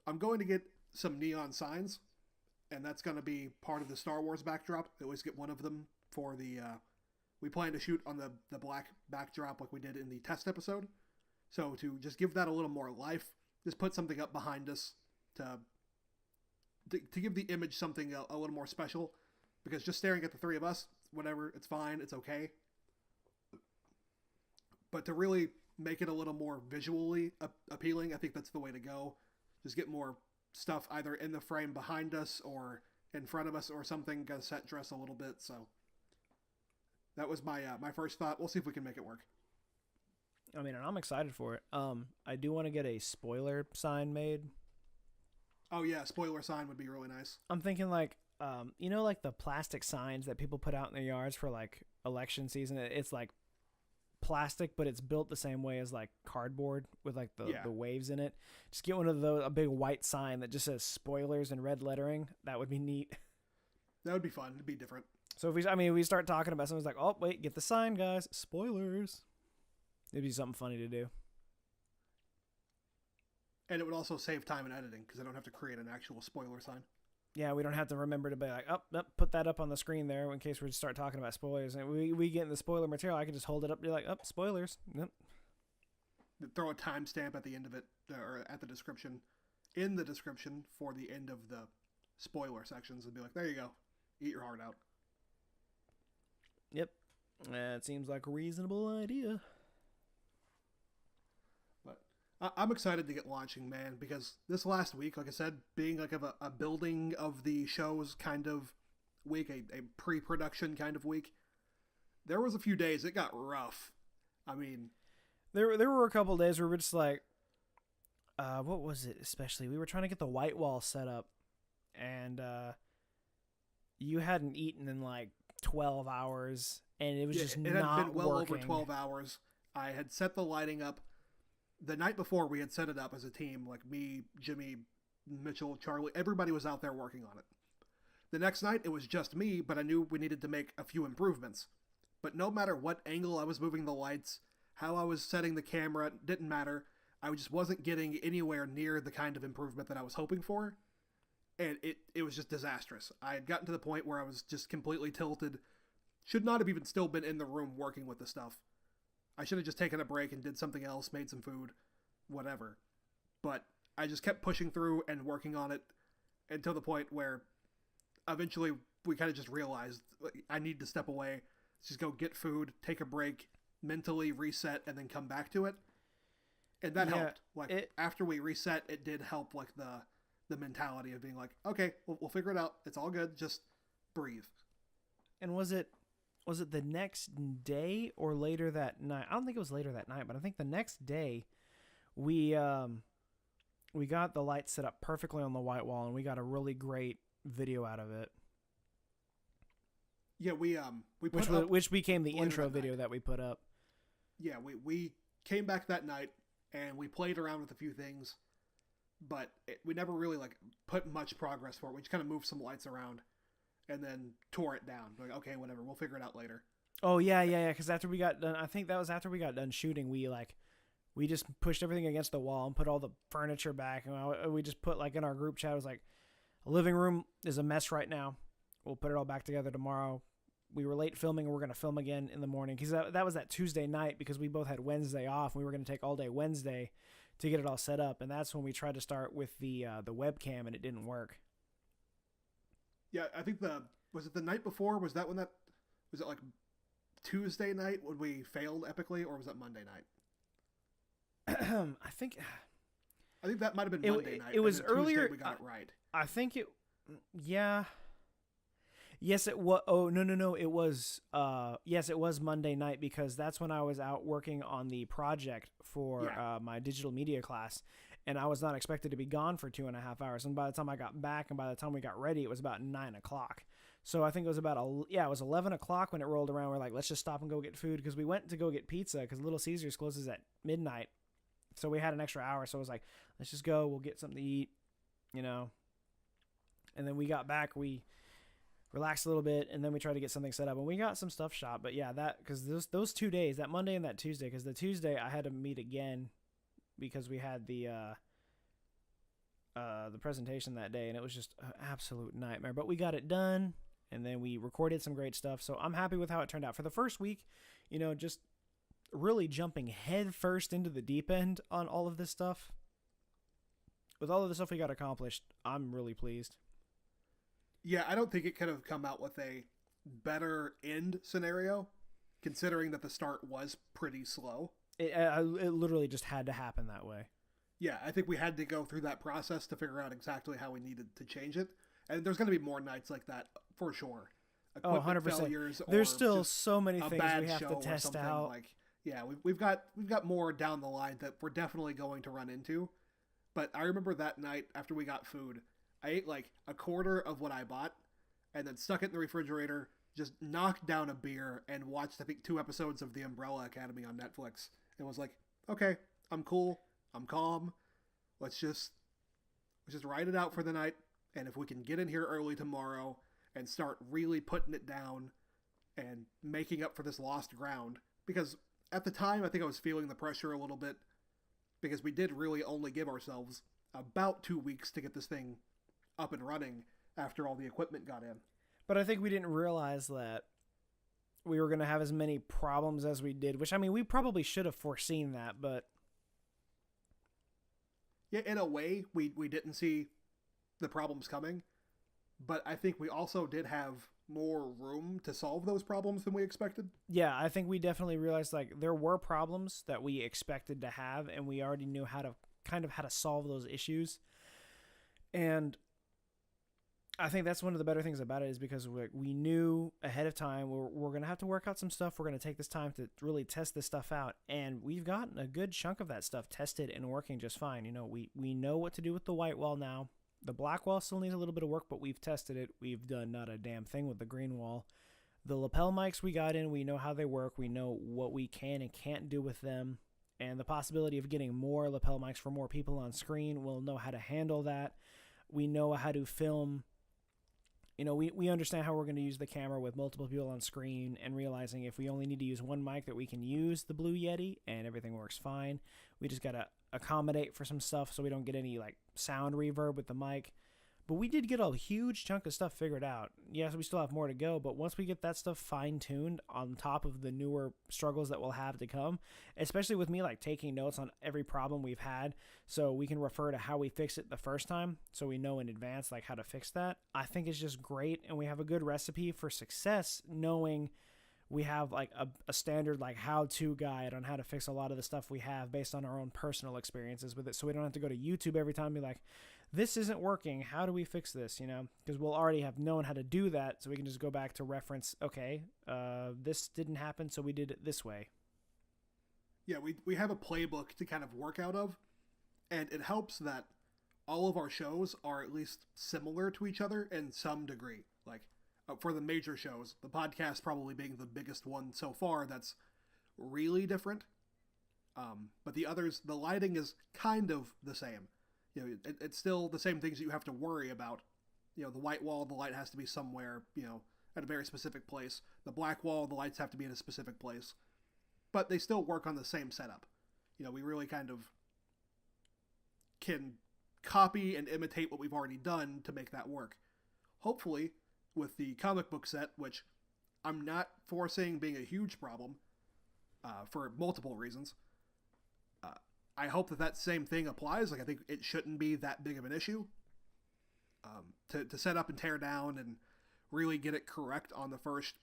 I'm going to get some neon signs, and that's going to be part of the Star Wars backdrop. I always get one of them for the... we plan to shoot on the black backdrop like we did in the test episode. So to just give that a little more life, just put something up behind us to give the image something a little more special. Because just staring at the three of us, whatever, it's fine, it's okay. But to really make it a little more visually appealing, I think that's the way to go. Just get more stuff either in the frame behind us or in front of us or something. Got to set dress a little bit. So that was my first thought. We'll see if we can make it work. I mean, and I'm excited for it. I do want to get a spoiler sign made. Oh yeah, spoiler sign would be really nice. I'm thinking like, you know, like the plastic signs that people put out in their yards for like election season. It's like plastic, but it's built the same way as like cardboard with like the waves in it. Just get one of those, a big white sign that just says spoilers in red lettering. That would be neat. That would be fun. It'd be different. So if we start talking about something, it's like, oh wait, get the sign, guys. Spoilers. It'd be something funny to do. And it would also save time in editing because I don't have to create an actual spoiler sign. Yeah, we don't have to remember to be like, put that up on the screen there in case we start talking about spoilers. And we get in the spoiler material, I can just hold it up and be like, spoilers. Yep. Throw a timestamp at the end of it, or at the description, in the description for the end of the spoiler sections and be like, there you go. Eat your heart out. Yep. It seems like a reasonable idea. I'm excited to get launching, man, because this last week, like I said, being like a building of the shows kind of week, a pre-production kind of week, there was a few days it got rough. I mean... There were a couple days where we were just like, what was it especially? We were trying to get the white wall set up, and you hadn't eaten in like 12 hours, and it was just not working. It had been well over 12 hours. I had set the lighting up. The night before, we had set it up as a team, like me, Jimmy, Mitchell, Charlie. Everybody was out there working on it. The next night, it was just me, but I knew we needed to make a few improvements. But no matter what angle I was moving the lights, how I was setting the camera, it didn't matter. I just wasn't getting anywhere near the kind of improvement that I was hoping for. And it was just disastrous. I had gotten to the point where I was just completely tilted. Should not have even still been in the room working with the stuff. I should have just taken a break and did something else, made some food, whatever. But I just kept pushing through and working on it until the point where eventually we kind of just realized I need to step away, just go get food, take a break, mentally reset, and then come back to it. And that helped. Like after we reset, it did help like the mentality of being like, okay, we'll figure it out. It's all good. Just breathe. And was it the next day or later that night? I don't think it was later that night, but I think the next day we got the lights set up perfectly on the white wall, and we got a really great video out of it. Yeah, which became the intro video that we put up. Yeah, we came back that night and we played around with a few things, but we never really like put much progress for it. We just kind of moved some lights around and then tore it down. Like, okay, whatever, we'll figure it out later. Oh yeah. Because after we got done, I think that was after we got done shooting. We just pushed everything against the wall and put all the furniture back, and we just put like in our group chat, it was like, a living room is a mess right now. We'll put it all back together tomorrow. We were late filming, and we're going to film again in the morning, because that was that Tuesday night, because we both had Wednesday off, and we were going to take all day Wednesday to get it all set up, and that's when we tried to start with the webcam, and it didn't work. Yeah, I think was it the night before? Was it like Tuesday night when we failed epically, or was that Monday night? I think that might have been Monday night. It was earlier. We got it right. I think it. Yeah. Yes, it was. Oh no! It was. Yes, it was Monday night, because that's when I was out working on the project for my digital media class, and I was not expected to be gone for 2.5 hours. And by the time I got back, and by the time we got ready, it was about 9 o'clock. So I think it was it was 11 o'clock when it rolled around. We're like, let's just stop and go get food, because we went to go get pizza, because Little Caesars closes at midnight. So we had an extra hour. So I was like, let's just go. We'll get something to eat, you know. And then we got back. We relaxed a little bit, and then we tried to get something set up, and we got some stuff shot. But yeah, that because those 2 days, that Monday and that Tuesday, because the Tuesday I had to meet again because we had the presentation that day, and it was just an absolute nightmare. But we got it done, and then we recorded some great stuff. So I'm happy with how it turned out for the first week. You know, just really jumping head first into the deep end on all of this stuff. With all of the stuff we got accomplished, I'm really pleased. Yeah, I don't think it could have come out with a better end scenario, considering that the start was pretty slow. It literally just had to happen that way. Yeah, I think we had to go through that process to figure out exactly how we needed to change it. And there's going to be more nights like that for sure. Equipment 100%. Failures. There's still so many things we have to test out. Like, yeah, we've got more down the line that we're definitely going to run into. But I remember that night after we got food, I ate like a quarter of what I bought and then stuck it in the refrigerator, just knocked down a beer and watched, I think, 2 episodes of The Umbrella Academy on Netflix. And was like, okay, I'm cool. I'm calm. Let's just ride it out for the night. And if we can get in here early tomorrow and start really putting it down and making up for this lost ground. Because at the time, I think I was feeling the pressure a little bit because we did really only give ourselves about 2 weeks to get this thing up and running after all the equipment got in. But I think we didn't realize that we were going to have as many problems as we did, which, I mean, we probably should have foreseen that, but... Yeah, in a way, we didn't see the problems coming, but I think we also did have more room to solve those problems than we expected. Yeah, I think we definitely realized, like, there were problems that we expected to have, and we already knew how to solve those issues. And I think that's one of the better things about it is because we knew ahead of time we're going to have to work out some stuff. We're going to take this time to really test this stuff out. And we've gotten a good chunk of that stuff tested and working just fine. You know, we know what to do with the white wall now. The black wall still needs a little bit of work, but we've tested it. We've done not a damn thing with the green wall. The lapel mics we got in, we know how they work. We know what we can and can't do with them. And the possibility of getting more lapel mics for more people on screen, we'll know how to handle that. We know how to film. You know, we understand how we're going to use the camera with multiple people on screen and realizing if we only need to use one mic that we can use the Blue Yeti and everything works fine. We just got to accommodate for some stuff so we don't get any like sound reverb with the mic. But we did get a huge chunk of stuff figured out. Yes, we still have more to go, but once we get that stuff fine-tuned on top of the newer struggles that we'll have to come, especially with me like taking notes on every problem we've had so we can refer to how we fixed it the first time so we know in advance like how to fix that, I think it's just great, and we have a good recipe for success knowing we have like a standard like how-to guide on how to fix a lot of the stuff we have based on our own personal experiences with it, so we don't have to go to YouTube every time and be like, this isn't working, how do we fix this, you know? Because we'll already have known how to do that, so we can just go back to reference, okay, this didn't happen, so we did it this way. Yeah, we have a playbook to kind of work out of, and it helps that all of our shows are at least similar to each other in some degree. Like, for the major shows, the podcast probably being the biggest one so far that's really different. But the others, the lighting is kind of the same. You know, it's still the same things that you have to worry about. You know, the white wall, the light has to be somewhere, you know, at a very specific place. The black wall, the lights have to be in a specific place. But they still work on the same setup. You know, we really kind of can copy and imitate what we've already done to make that work. Hopefully, with the comic book set, which I'm not foreseeing being a huge problem for multiple reasons, I hope that same thing applies. Like, I think it shouldn't be that big of an issue to set up and tear down and really get it correct on the first,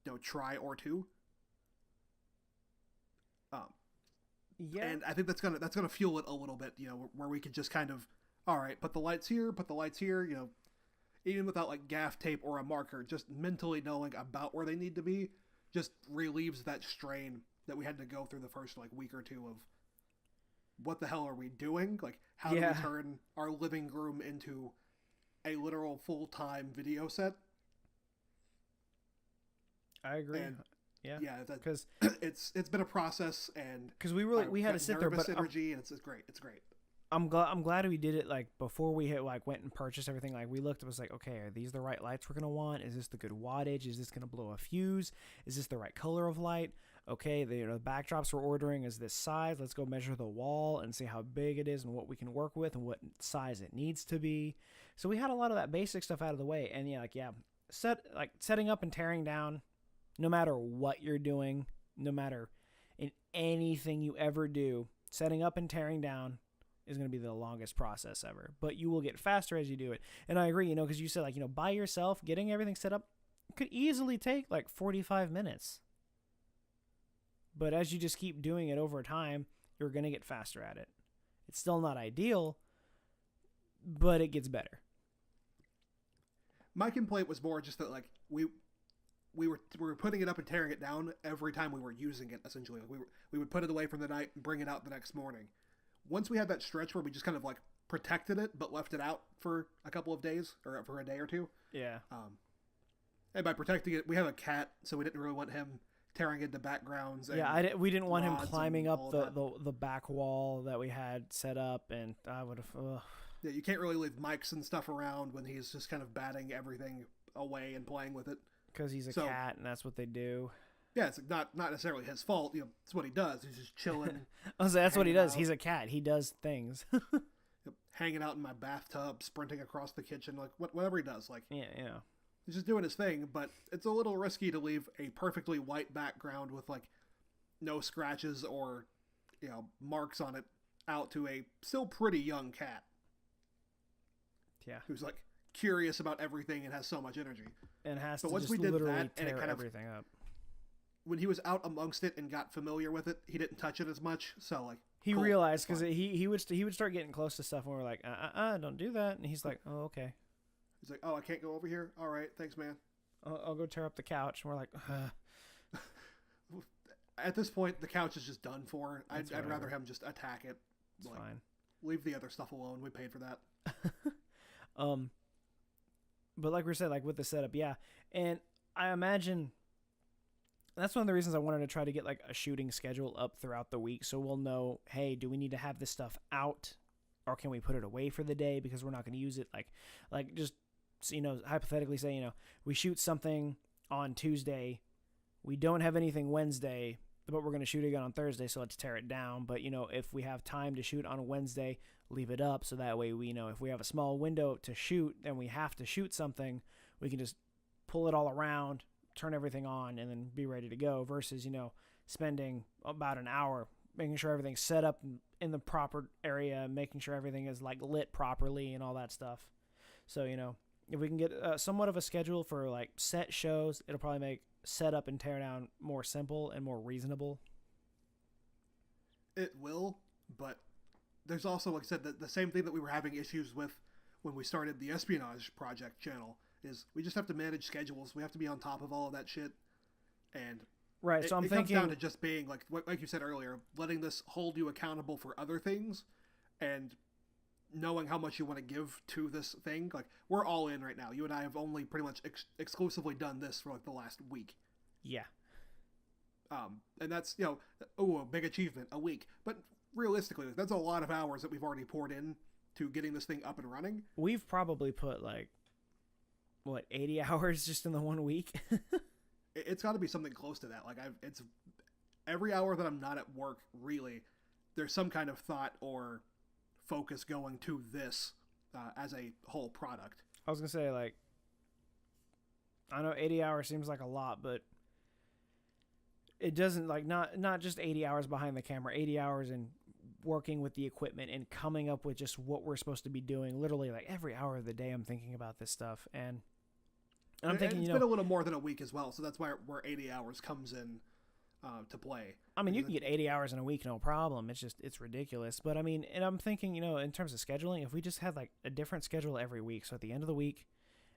you know, try or two. Yeah, and I think that's gonna fuel it a little bit. You know, where we could just kind of, all right, put the lights here. You know, even without like gaff tape or a marker, just mentally knowing about where they need to be just relieves that strain that we had to go through the first like week or two of. What the hell are we doing? Like, how do we turn our living room into a literal full-time video set? I agree. And yeah, because it's been a process, and because we had to sit there, but energy, and it's great. It's great. I'm glad we did it like before we hit like went and purchased everything. Like we looked, it was like, okay, are these the right lights we're gonna want? Is this the good wattage? Is this gonna blow a fuse? Is this the right color of light? Okay, the backdrops we're ordering is this size. Let's go measure the wall and see how big it is and what we can work with and what size it needs to be. So we had a lot of that basic stuff out of the way, and setting up and tearing down, no matter what you're doing, no matter in anything you ever do, setting up and tearing down is going to be the longest process ever. But you will get faster as you do it. And I agree, because you said, like, by yourself, getting everything set up could easily take, like, 45 minutes. But as you just keep doing it over time, you're going to get faster at it. It's still not ideal, but it gets better. My complaint was more just that, like, we were putting it up and tearing it down every time we were using it, essentially. Like we would put it away from the night and bring it out the next morning. Once we had that stretch where we just kind of like protected it but left it out for a couple of days or for a day or two. Yeah. And by protecting it, we have a cat, so we didn't really want him tearing into backgrounds. Yeah, we didn't want him climbing up the back wall that we had set up, and I would have... Yeah, you can't really leave mics and stuff around when he's just kind of batting everything away and playing with it. Because he's a cat, and that's what they do. Yeah, it's not necessarily his fault. It's what he does. He's just chilling. That's what he does. He's a cat. He does things. Hanging out in my bathtub, sprinting across the kitchen, like whatever he does. Like yeah. He's just doing his thing, but it's a little risky to leave a perfectly white background with like no scratches or marks on it out to a still pretty young cat. Yeah. Who's like curious about everything and has so much energy. And has but to once just we did literally that, tear and it kind everything up. When he was out amongst it and got familiar with it, he didn't touch it as much. So like he realized because he would start getting close to stuff, and we're like, don't do that. And he's like, oh, okay. He's like, oh, I can't go over here. All right, thanks, man. I'll go tear up the couch. And we're like, At this point, the couch is just done for. I'd rather him just attack it. It's fine. Leave the other stuff alone. We paid for that. But like we said, like with the setup, yeah. And I imagine that's one of the reasons I wanted to try to get like a shooting schedule up throughout the week, so we'll know, hey, do we need to have this stuff out, or can we put it away for the day because we're not going to use it? Like just hypothetically say, we shoot something on Tuesday, we don't have anything Wednesday, but we're going to shoot again on Thursday, so let's tear it down. But if we have time to shoot on a Wednesday, leave it up, so that way we if we have a small window to shoot and we have to shoot something, we can just pull it all around, turn everything on, and then be ready to go, versus spending about an hour making sure everything's set up in the proper area, making sure everything is like lit properly and all that stuff. So if we can get somewhat of a schedule for like set shows, it'll probably make setup and tear down more simple and more reasonable. It will, but there's also, like I said, the same thing that we were having issues with when we started the Espionage Project channel is we just have to manage schedules. We have to be on top of all of that shit. And right, so I'm thinking... it comes down to just being, like you said earlier, letting this hold you accountable for other things and knowing how much you want to give to this thing. Like, we're all in right now. You and I have only pretty much exclusively done this for, like, the last week. Yeah. And that's, a big achievement, a week. But realistically, that's a lot of hours that we've already poured in to getting this thing up and running. We've probably put, 80 hours just in the 1 week? It's got to be something close to that. It's every hour that I'm not at work, really, there's some kind of thought or focus going to this as a whole product. I was going to say, I know 80 hours seems like a lot, but it doesn't, not just 80 hours behind the camera, 80 hours in working with the equipment and coming up with just what we're supposed to be doing. Literally, every hour of the day I'm thinking about this stuff, and I'm thinking, it's been a little more than a week as well, so that's where 80 hours comes in to play. I mean, you can get 80 hours in a week, no problem. It's ridiculous. But I mean, and I'm thinking, in terms of scheduling, if we just had a different schedule every week, so at the end of the week,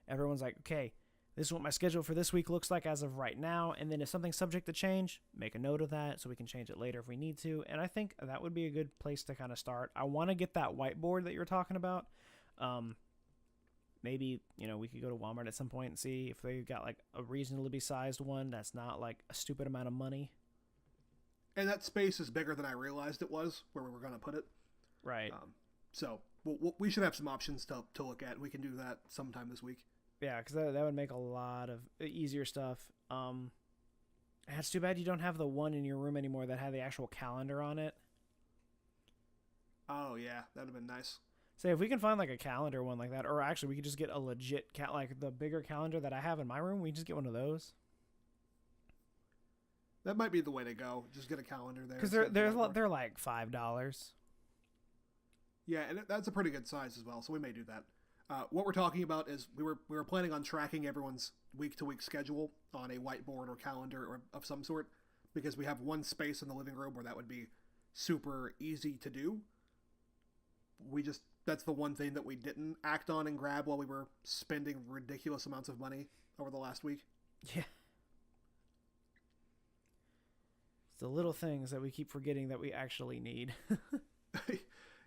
everyone's like, okay, this is what my schedule for this week looks like as of right now, and then if something's subject to change, make a note of that so we can change it later if we need to. And I think that would be a good place to kind of start. I want to get that whiteboard that you're talking about. Maybe, we could go to Walmart at some point and see if they got a reasonably sized one that's not a stupid amount of money. And that space is bigger than I realized it was where we were going to put it. Right. So we should have some options to look at. We can do that sometime this week. Yeah, because that would make a lot of easier stuff. It's too bad you don't have the one in your room anymore that had the actual calendar on it. Oh yeah, that'd have been nice. Say if we can find like a calendar one like that, or actually we could just get a legit like the bigger calendar that I have in my room. We can just get one of those. That might be the way to go. Just get a calendar there. Because they're like $5. Yeah, and that's a pretty good size as well. So we may do that. What we're talking about is we were planning on tracking everyone's week-to-week schedule on a whiteboard or calendar or of some sort, because we have one space in the living room where that would be super easy to do. That's the one thing that we didn't act on and grab while we were spending ridiculous amounts of money over the last week. Yeah. It's the little things that we keep forgetting that we actually need.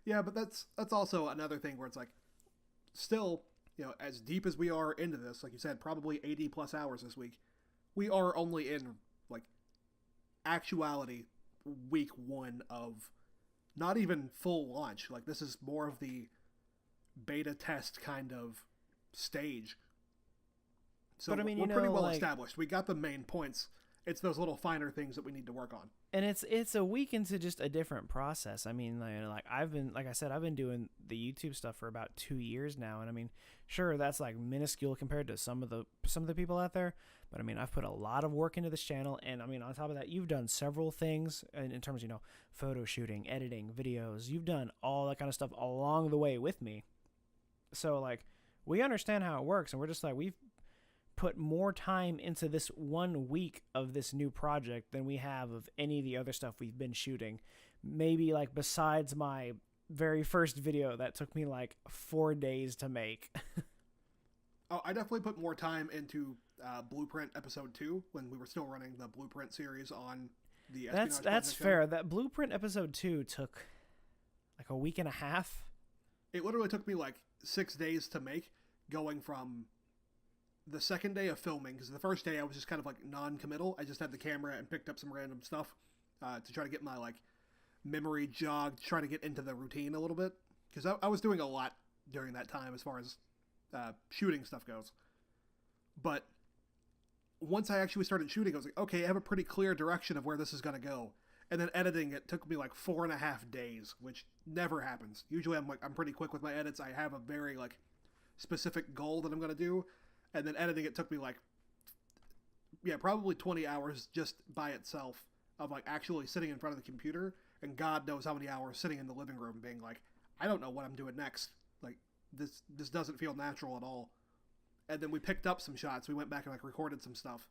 Yeah, but that's also another thing where it's like, still, as deep as we are into this, like you said, probably 80 plus hours this week, we are only in, like, actuality week 1 of not even full launch. Like, this is more of the beta test kind of stage. So but, I mean, we're pretty well established. We got the main points. It's those little finer things that we need to work on. And it's a week into just a different process. I mean, like I've been doing the YouTube stuff for about 2 years now, and I mean, sure, that's like minuscule compared to some of the people out there, but I mean, I've put a lot of work into this channel, and I mean, on top of that, you've done several things in terms of, photo shooting, editing, videos. You've done all that kind of stuff along the way with me. So like, we understand how it works, and we're just like, we've put more time into this 1 week of this new project than we have of any of the other stuff we've been shooting. Maybe like besides my very first video that took me like 4 days to make. Oh, I definitely put more time into Blueprint episode 2 when we were still running the Blueprint series on the Espionage That's Project fair. channel. That Blueprint episode 2 took like a week and a half. It literally took me like 6 days to make, going from the second day of filming, because the first day I was just kind of like non-committal. I just had the camera and picked up some random stuff to try to get my like memory jogged, try to get into the routine a little bit, because I was doing a lot during that time as far as shooting stuff goes. But once I actually started shooting, I was like, okay, I have a pretty clear direction of where this is going to go. And then editing it took me like 4.5 days, which never happens. Usually I'm pretty quick with my edits. I have a very like specific goal that I'm going to do. And then editing it took me like, probably 20 hours just by itself of like actually sitting in front of the computer, and God knows how many hours sitting in the living room being like, I don't know what I'm doing next. Like this doesn't feel natural at all. And then we picked up some shots. We went back and like recorded some stuff.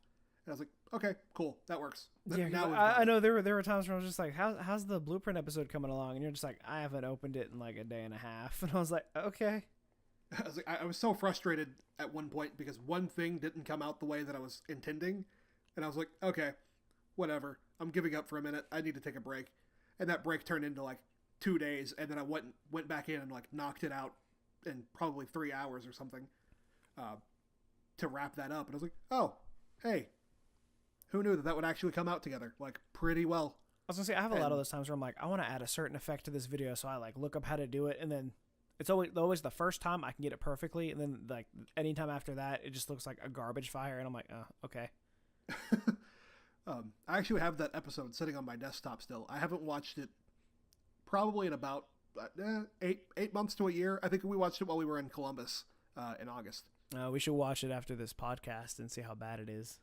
And I was like, okay, cool, that works. Yeah, now I know there were times where I was just like, how's the Blueprint episode coming along? And you're just like, I haven't opened it in like a day and a half. And I was like, okay. I was so frustrated at one point because one thing didn't come out the way that I was intending. And I was like, okay, whatever. I'm giving up for a minute. I need to take a break. And that break turned into like 2 days. And then I went back in and like knocked it out in probably 3 hours or something to wrap that up. And I was like, oh, hey, who knew that would actually come out together? Like pretty well. I was gonna say, I have a lot of those times where I'm like, I want to add a certain effect to this video. So I like look up how to do it, and then it's always the first time I can get it perfectly, and then like anytime after that, it just looks like a garbage fire, and I'm like, oh, okay. I actually have that episode sitting on my desktop still. I haven't watched it probably in about 8 months to a year. I think we watched it while we were in Columbus in August. We should watch it after this podcast and see how bad it is.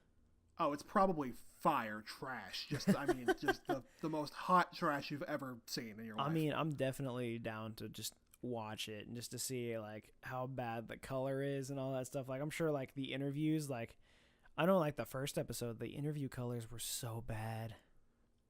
Oh, it's probably fire trash. Just the most hot trash you've ever seen in your life. I mean, I'm definitely down to just watch it and just to see like how bad the color is and all that stuff. Like I'm sure like the interviews, like I know like the first episode, the interview colors were so bad.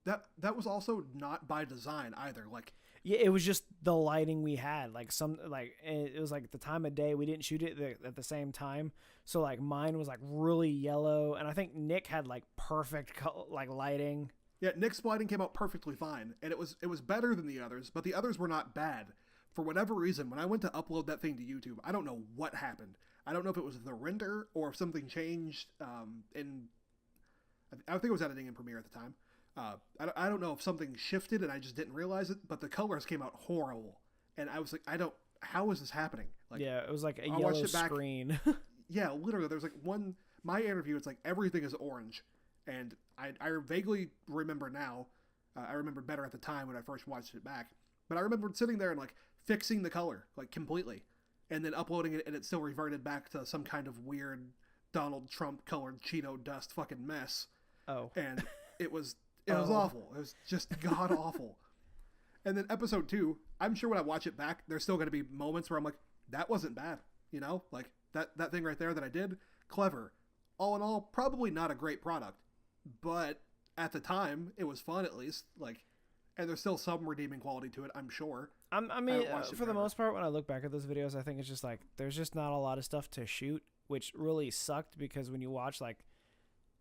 That was also not by design either. Like yeah, it was just the lighting we had. Like it was like the time of day. We didn't shoot it at the same time, so like mine was like really yellow, and I think Nick had like perfect like lighting. Yeah, Nick's lighting came out perfectly fine, and it was better than the others, but the others were not bad. For whatever reason, when I went to upload that thing to YouTube, I don't know what happened. I don't know if it was the render or if something changed I think it was editing in Premiere at the time. I don't know if something shifted and I just didn't realize it, but the colors came out horrible. and I was like, how is this happening? Like, yeah, it was like a I'll yellow watch it back. screen. Yeah, literally, there's like my interview, it's like everything is orange. And I vaguely remember now, I remember better at the time when I first watched it back, but I remember sitting there and like fixing the color, like completely, and then uploading it, and it still reverted back to some kind of weird Donald Trump colored Cheeto dust fucking mess. Oh. And it was awful. It was just god awful. And then episode 2, I'm sure when I watch it back, there's still going to be moments where I'm like, that wasn't bad, you know, like that thing right there that I did, clever. All in all, probably not a great product, but at the time, it was fun at least. Like, and there's still some redeeming quality to it, I'm sure. I mean, for the most part, when I look back at those videos, I think it's just like there's just not a lot of stuff to shoot, which really sucked because when you watch like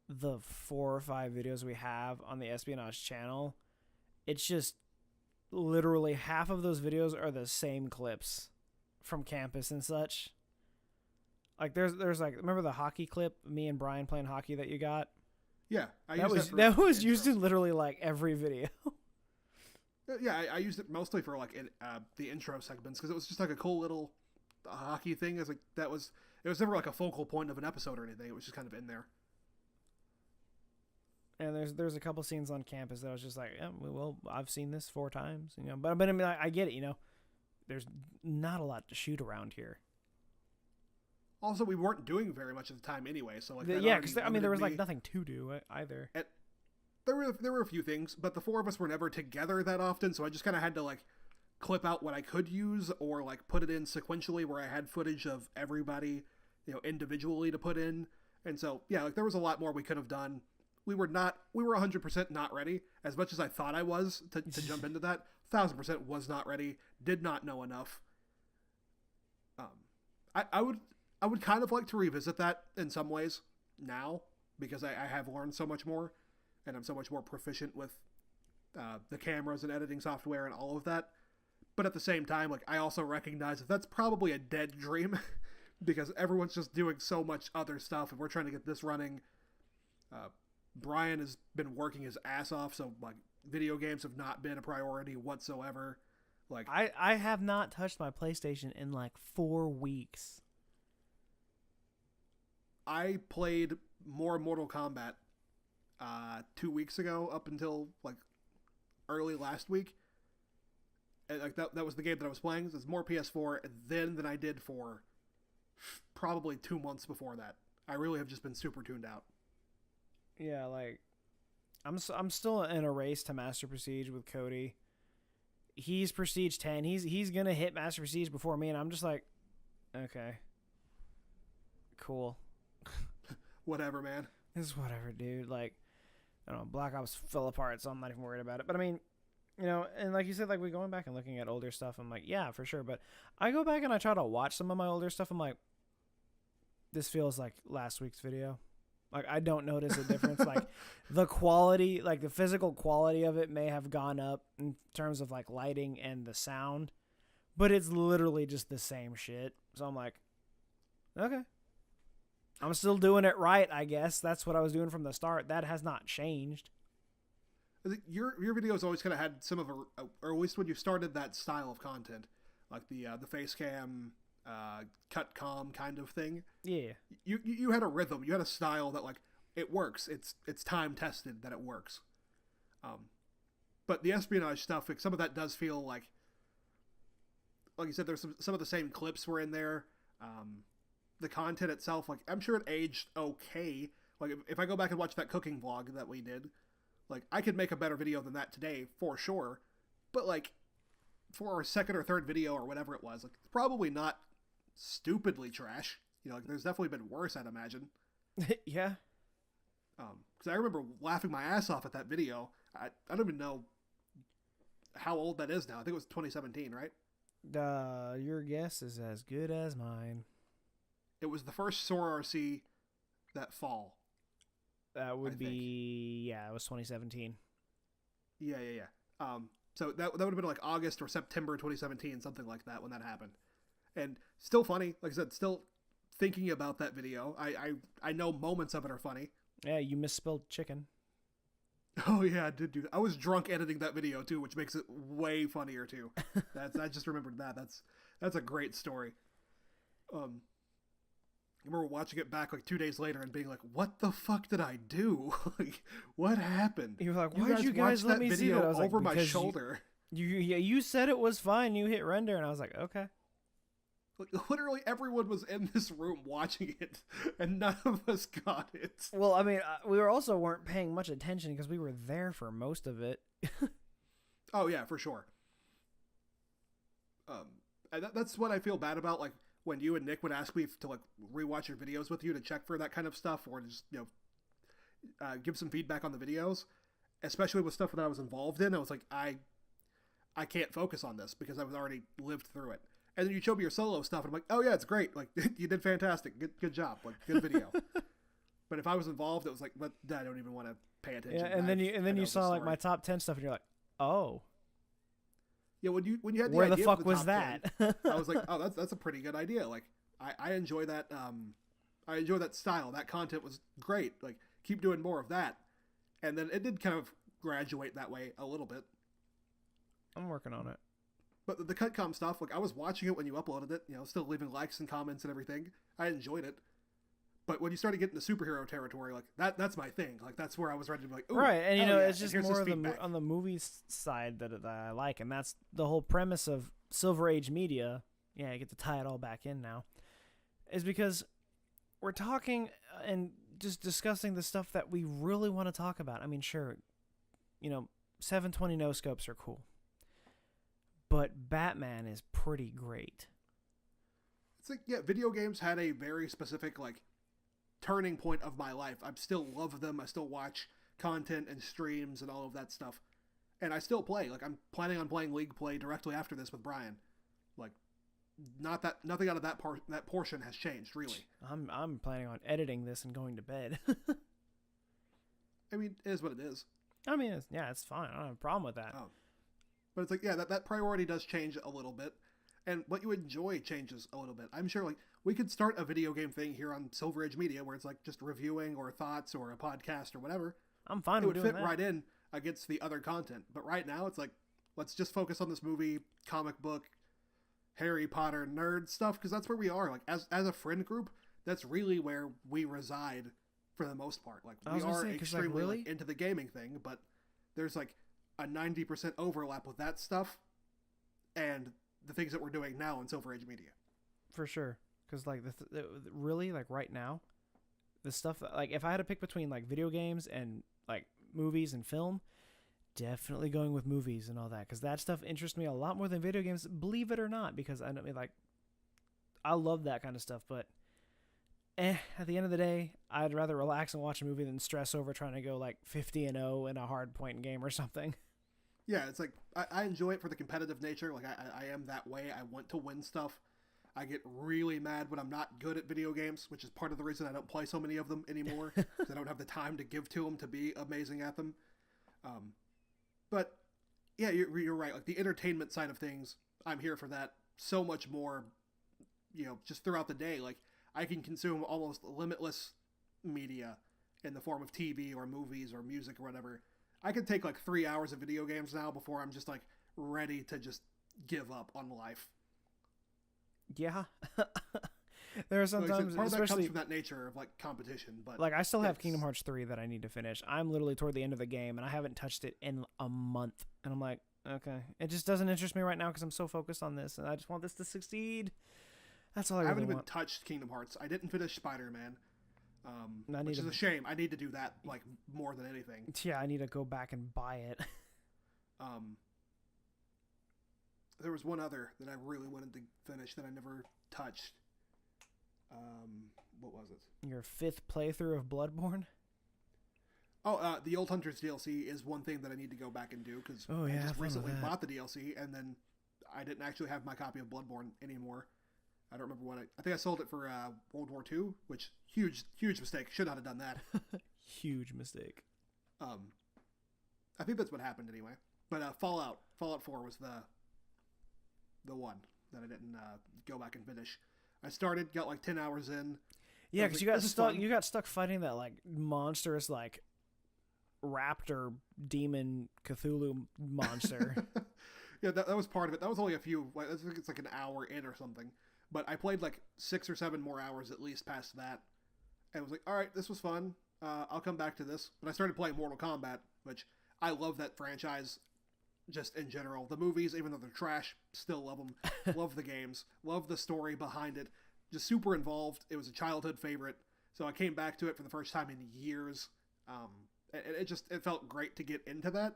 the 4 or 5 videos we have on the Espionage channel, it's just literally half of those videos are the same clips from campus and such. Like there's like, remember the hockey clip, me and Brian playing hockey that you got? Yeah, that was used in literally like every video. Yeah, I used it mostly for like the intro segments because it was just like a cool little hockey thing. It was like it was never like a focal point of an episode or anything. It was just kind of in there. And there's a couple scenes on campus that I was just like, yeah, well, I've seen this 4 times, you know. But I mean, I get it, you know. There's not a lot to shoot around here. Also, we weren't doing very much at the time anyway, so like yeah, because I mean, there was like nothing to do either. There were a few things, but the 4 of us were never together that often, so I just kind of had to like clip out what I could use or like put it in sequentially where I had footage of everybody, you know, individually to put in. And so yeah, like there was a lot more we could have done. We were 100% not ready. As much as I thought I was to jump into that, 1000% was not ready. Did not know enough. I would kind of like to revisit that in some ways now because I have learned so much more and I'm so much more proficient with the cameras and editing software and all of that. But at the same time, like I also recognize that that's probably a dead dream because everyone's just doing so much other stuff and we're trying to get this running. Brian has been working his ass off, so like video games have not been a priority whatsoever. Like I have not touched my PlayStation in like 4 weeks. I played more Mortal Kombat 2 weeks ago up until like early last week. And like that was the game that I was playing. So it's more PS4 than I did for probably 2 months before that. I really have just been super tuned out. Yeah, like I'm still in a race to Master Prestige with Cody. He's Prestige 10. He's gonna hit Master Prestige before me, and I'm just like, okay, cool. Whatever, man. It's whatever, dude. Like, I don't know, Black Ops fell apart, so I'm not even worried about it. But I mean, you know, and like you said, like we going back and looking at older stuff, I'm like, yeah, for sure. But I go back and I try to watch some of my older stuff. I'm like, this feels like last week's video. Like, I don't notice a difference. Like, the quality, like the physical quality of it may have gone up in terms of like lighting and the sound, but it's literally just the same shit. So I'm like, okay, I'm still doing it right, I guess. That's what I was doing from the start. That has not changed. I think your videos always kind of had some of or at least when you started that style of content, like the face cam, cut calm kind of thing. Yeah. You had a rhythm. You had a style that like it works. It's time tested that it works. But the espionage stuff, like, some of that does feel like you said, there's some of the same clips were in there. The content itself, like I'm sure it aged okay. Like if I go back and watch that cooking vlog that we did, like I could make a better video than that today for sure. But like for our second or third video or whatever it was, like it's probably not stupidly trash. You know, like there's definitely been worse, I'd imagine. Yeah. Because I remember laughing my ass off at that video. I don't even know how old that is now. I think it was 2017, right? Your guess is as good as mine. It was the first SOAR RC that fall. That would be, yeah, it was 2017. Yeah. So that would have been like August or September 2017, something like that when that happened. And still funny. Like I said, still thinking about that video. I know moments of it are funny. Yeah, you misspelled chicken. Oh yeah, I did do that. I was drunk editing that video too, which makes it way funnier too. I just remembered that. That's a great story. Um, I remember watching it back like 2 days later and being like, "What the fuck did I do? Like, what happened?" You were like, "Why'd you guys let me see that?" I was over like, my shoulder. You said it was fine. You hit render, and I was like, okay. Like, literally everyone was in this room watching it, and none of us got it. Well, I mean, we weren't paying much attention because we were there for most of it. Oh yeah, for sure. And that's what I feel bad about. Like when you and Nick would ask me to like rewatch your videos with you to check for that kind of stuff, or to just give some feedback on the videos, especially with stuff that I was involved in. I was like, I can't focus on this because I was already lived through it. And then you show me your solo stuff, and I'm like, oh yeah, it's great. Like you did fantastic. Good job. Like good video. But if I was involved, it was like, but I don't even want to pay attention. Yeah, and then you saw like my top 10 stuff, and you're like, oh. Yeah, when you had where the fuck was that? 10, I was like, oh, that's a pretty good idea. Like I enjoy that. I enjoy that style. That content was great. Like keep doing more of that. And then it did kind of graduate that way a little bit. I'm working on it. But the Cutcom stuff, like I was watching it when you uploaded it, still leaving likes and comments and everything. I enjoyed it. But when you started getting to superhero territory, like that's my thing. Like that's where I was ready to be like, ooh, right. And yeah, it's just more on the movies side that I like, and that's the whole premise of Silver Age media. Yeah, I get to tie it all back in now. Is because we're talking and just discussing the stuff that we really want to talk about. I mean, sure, 720 no scopes are cool. But Batman is pretty great. It's like, yeah, video games had a very specific, like, turning point of my life. I still love them. I still watch content and streams and all of that stuff. And I still play. Like, I'm planning on playing League Play directly after this with Brian. Like, nothing out of that portion has changed, really. I'm planning on editing this and going to bed. I mean, it is what it is. I mean, it's fine. I don't have a problem with that. Oh. But it's like, yeah, that priority does change a little bit. And what you enjoy changes a little bit. I'm sure, like, we could start a video game thing here on Silver Age Media where it's, like, just reviewing or thoughts or a podcast or whatever. I'm fine with doing that. It would fit right in against the other content. But right now, it's like, let's just focus on this movie, comic book, Harry Potter, nerd stuff, because that's where we are. Like, as a friend group, that's really where we reside for the most part. Like, we are extremely into the gaming thing, but there's, like, a 90% overlap with that stuff and the things that we're doing now in Silver Age Media. For sure. Because, like, really, like, right now, the stuff, like, if I had to pick between, like, video games and, like, movies and film, definitely going with movies and all that. Because that stuff interests me a lot more than video games, believe it or not. Because, I love that kind of stuff. But, at the end of the day, I'd rather relax and watch a movie than stress over trying to go, like, 50-0 in a hard point game or something. Yeah, it's like, I enjoy it for the competitive nature. Like, I am that way. I want to win stuff. I get really mad when I'm not good at video games, which is part of the reason I don't play so many of them anymore, because I don't have the time to give to them to be amazing at them. But, yeah, you're right. Like, the entertainment side of things, I'm here for that so much more, just throughout the day. Like, I can consume almost limitless media in the form of TV or movies or music or whatever. I could take like 3 hours of video games now before I'm just like ready to just give up on life. Yeah. There are sometimes, part of that comes from that nature of like competition, but like I still have Kingdom Hearts 3 that I need to finish. I'm literally toward the end of the game and I haven't touched it in a month. And I'm like, okay, it just doesn't interest me right now because I'm so focused on this and I just want this to succeed. That's all I really want. I haven't even touched Kingdom Hearts. I didn't finish Spider-Man. Which is a shame. I need to do that like more than anything. Yeah, I need to go back and buy it. There was one other that I really wanted to finish that I never touched. What was it? Your 5th playthrough of Bloodborne? Oh, the Old Hunters DLC is one thing that I need to go back and do because I just recently bought the DLC and then I didn't actually have my copy of Bloodborne anymore. I don't remember what I think I sold it for World War II, which huge mistake. Should not have done that. Huge mistake. I think that's what happened anyway. But Fallout 4 was the one that I didn't go back and finish. I started, got like 10 hours in. Yeah, because you got stuck fighting that like monstrous like raptor demon Cthulhu monster. Yeah, that was part of it. That was only a few. I think it's like an hour in or something. But I played like 6 or 7 more hours at least past that, and was like, all right, this was fun. I'll come back to this. But I started playing Mortal Kombat, which I love that franchise. Just in general, the movies, even though they're trash, still love them. Love the games. Love the story behind it. Just super involved. It was a childhood favorite, so I came back to it for the first time in years. It felt great to get into that,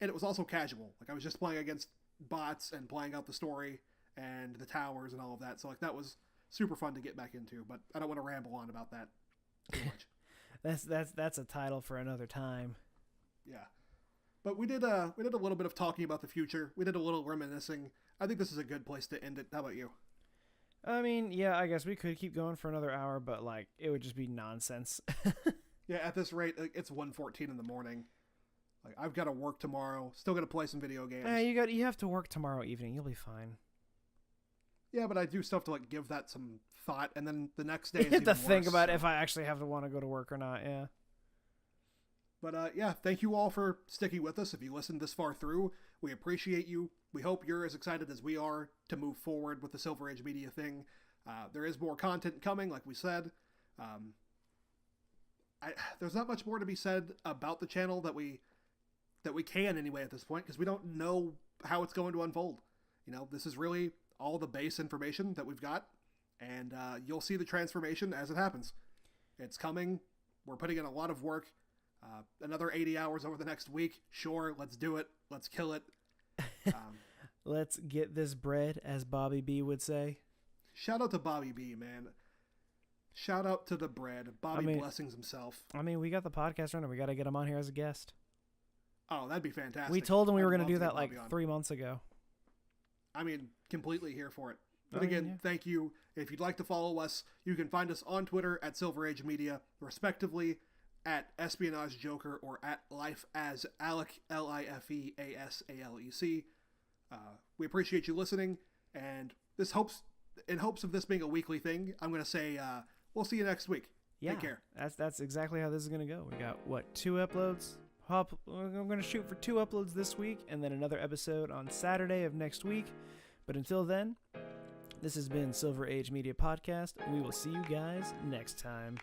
and it was also casual. Like I was just playing against bots and playing out the story and the towers and all of that. So like that was super fun to get back into. But I don't want to ramble on about that too much. That's a title for another time. Yeah. But we did a little bit of talking about the future. We did a little reminiscing. I think this is a good place to end it. How about you? I mean, yeah, I guess we could keep going for another hour, but like it would just be nonsense. Yeah, at this rate, it's 1:14 in the morning. Like I've got to work tomorrow. Still got to play some video games. You have to work tomorrow evening. You'll be fine. Yeah, but I do still have to like give that some thought, and then the next day You have to think about if I actually have to want to go to work or not. Yeah. But yeah, thank you all for sticking with us. If you listened this far through, we appreciate you. We hope you're as excited as we are to move forward with the Silver Age Media thing. There is more content coming, like we said. There's not much more to be said about the channel that we can anyway at this point, because we don't know how it's going to unfold. You know, this is really all the base information that we've got, and you'll see the transformation as it happens. It's coming. We're putting in a lot of work. Another 80 hours over the next week. Sure, let's do it. Let's kill it. Let's get this bread, as Bobby B would say. Shout out to Bobby B, man. Shout out to the bread. Bobby blessings himself. I mean, we got the podcast running. We got to get him on here as a guest. Oh, that'd be fantastic. We told him we were going to do that like 3 months ago. I mean, completely here for it. But again, thank you. If you'd like to follow us, you can find us on Twitter at Silver Age Media, respectively, at Espionage Joker or at Lifeasalec, Lifeasalec. We appreciate you listening, and in hopes of this being a weekly thing, I'm going to say we'll see you next week. Yeah, take care. That's exactly how this is going to go. We got, 2 uploads? We're going to shoot for 2 uploads this week, and then another episode on Saturday of next week. But until then, this has been Silver Age Media Podcast, and we will see you guys next time.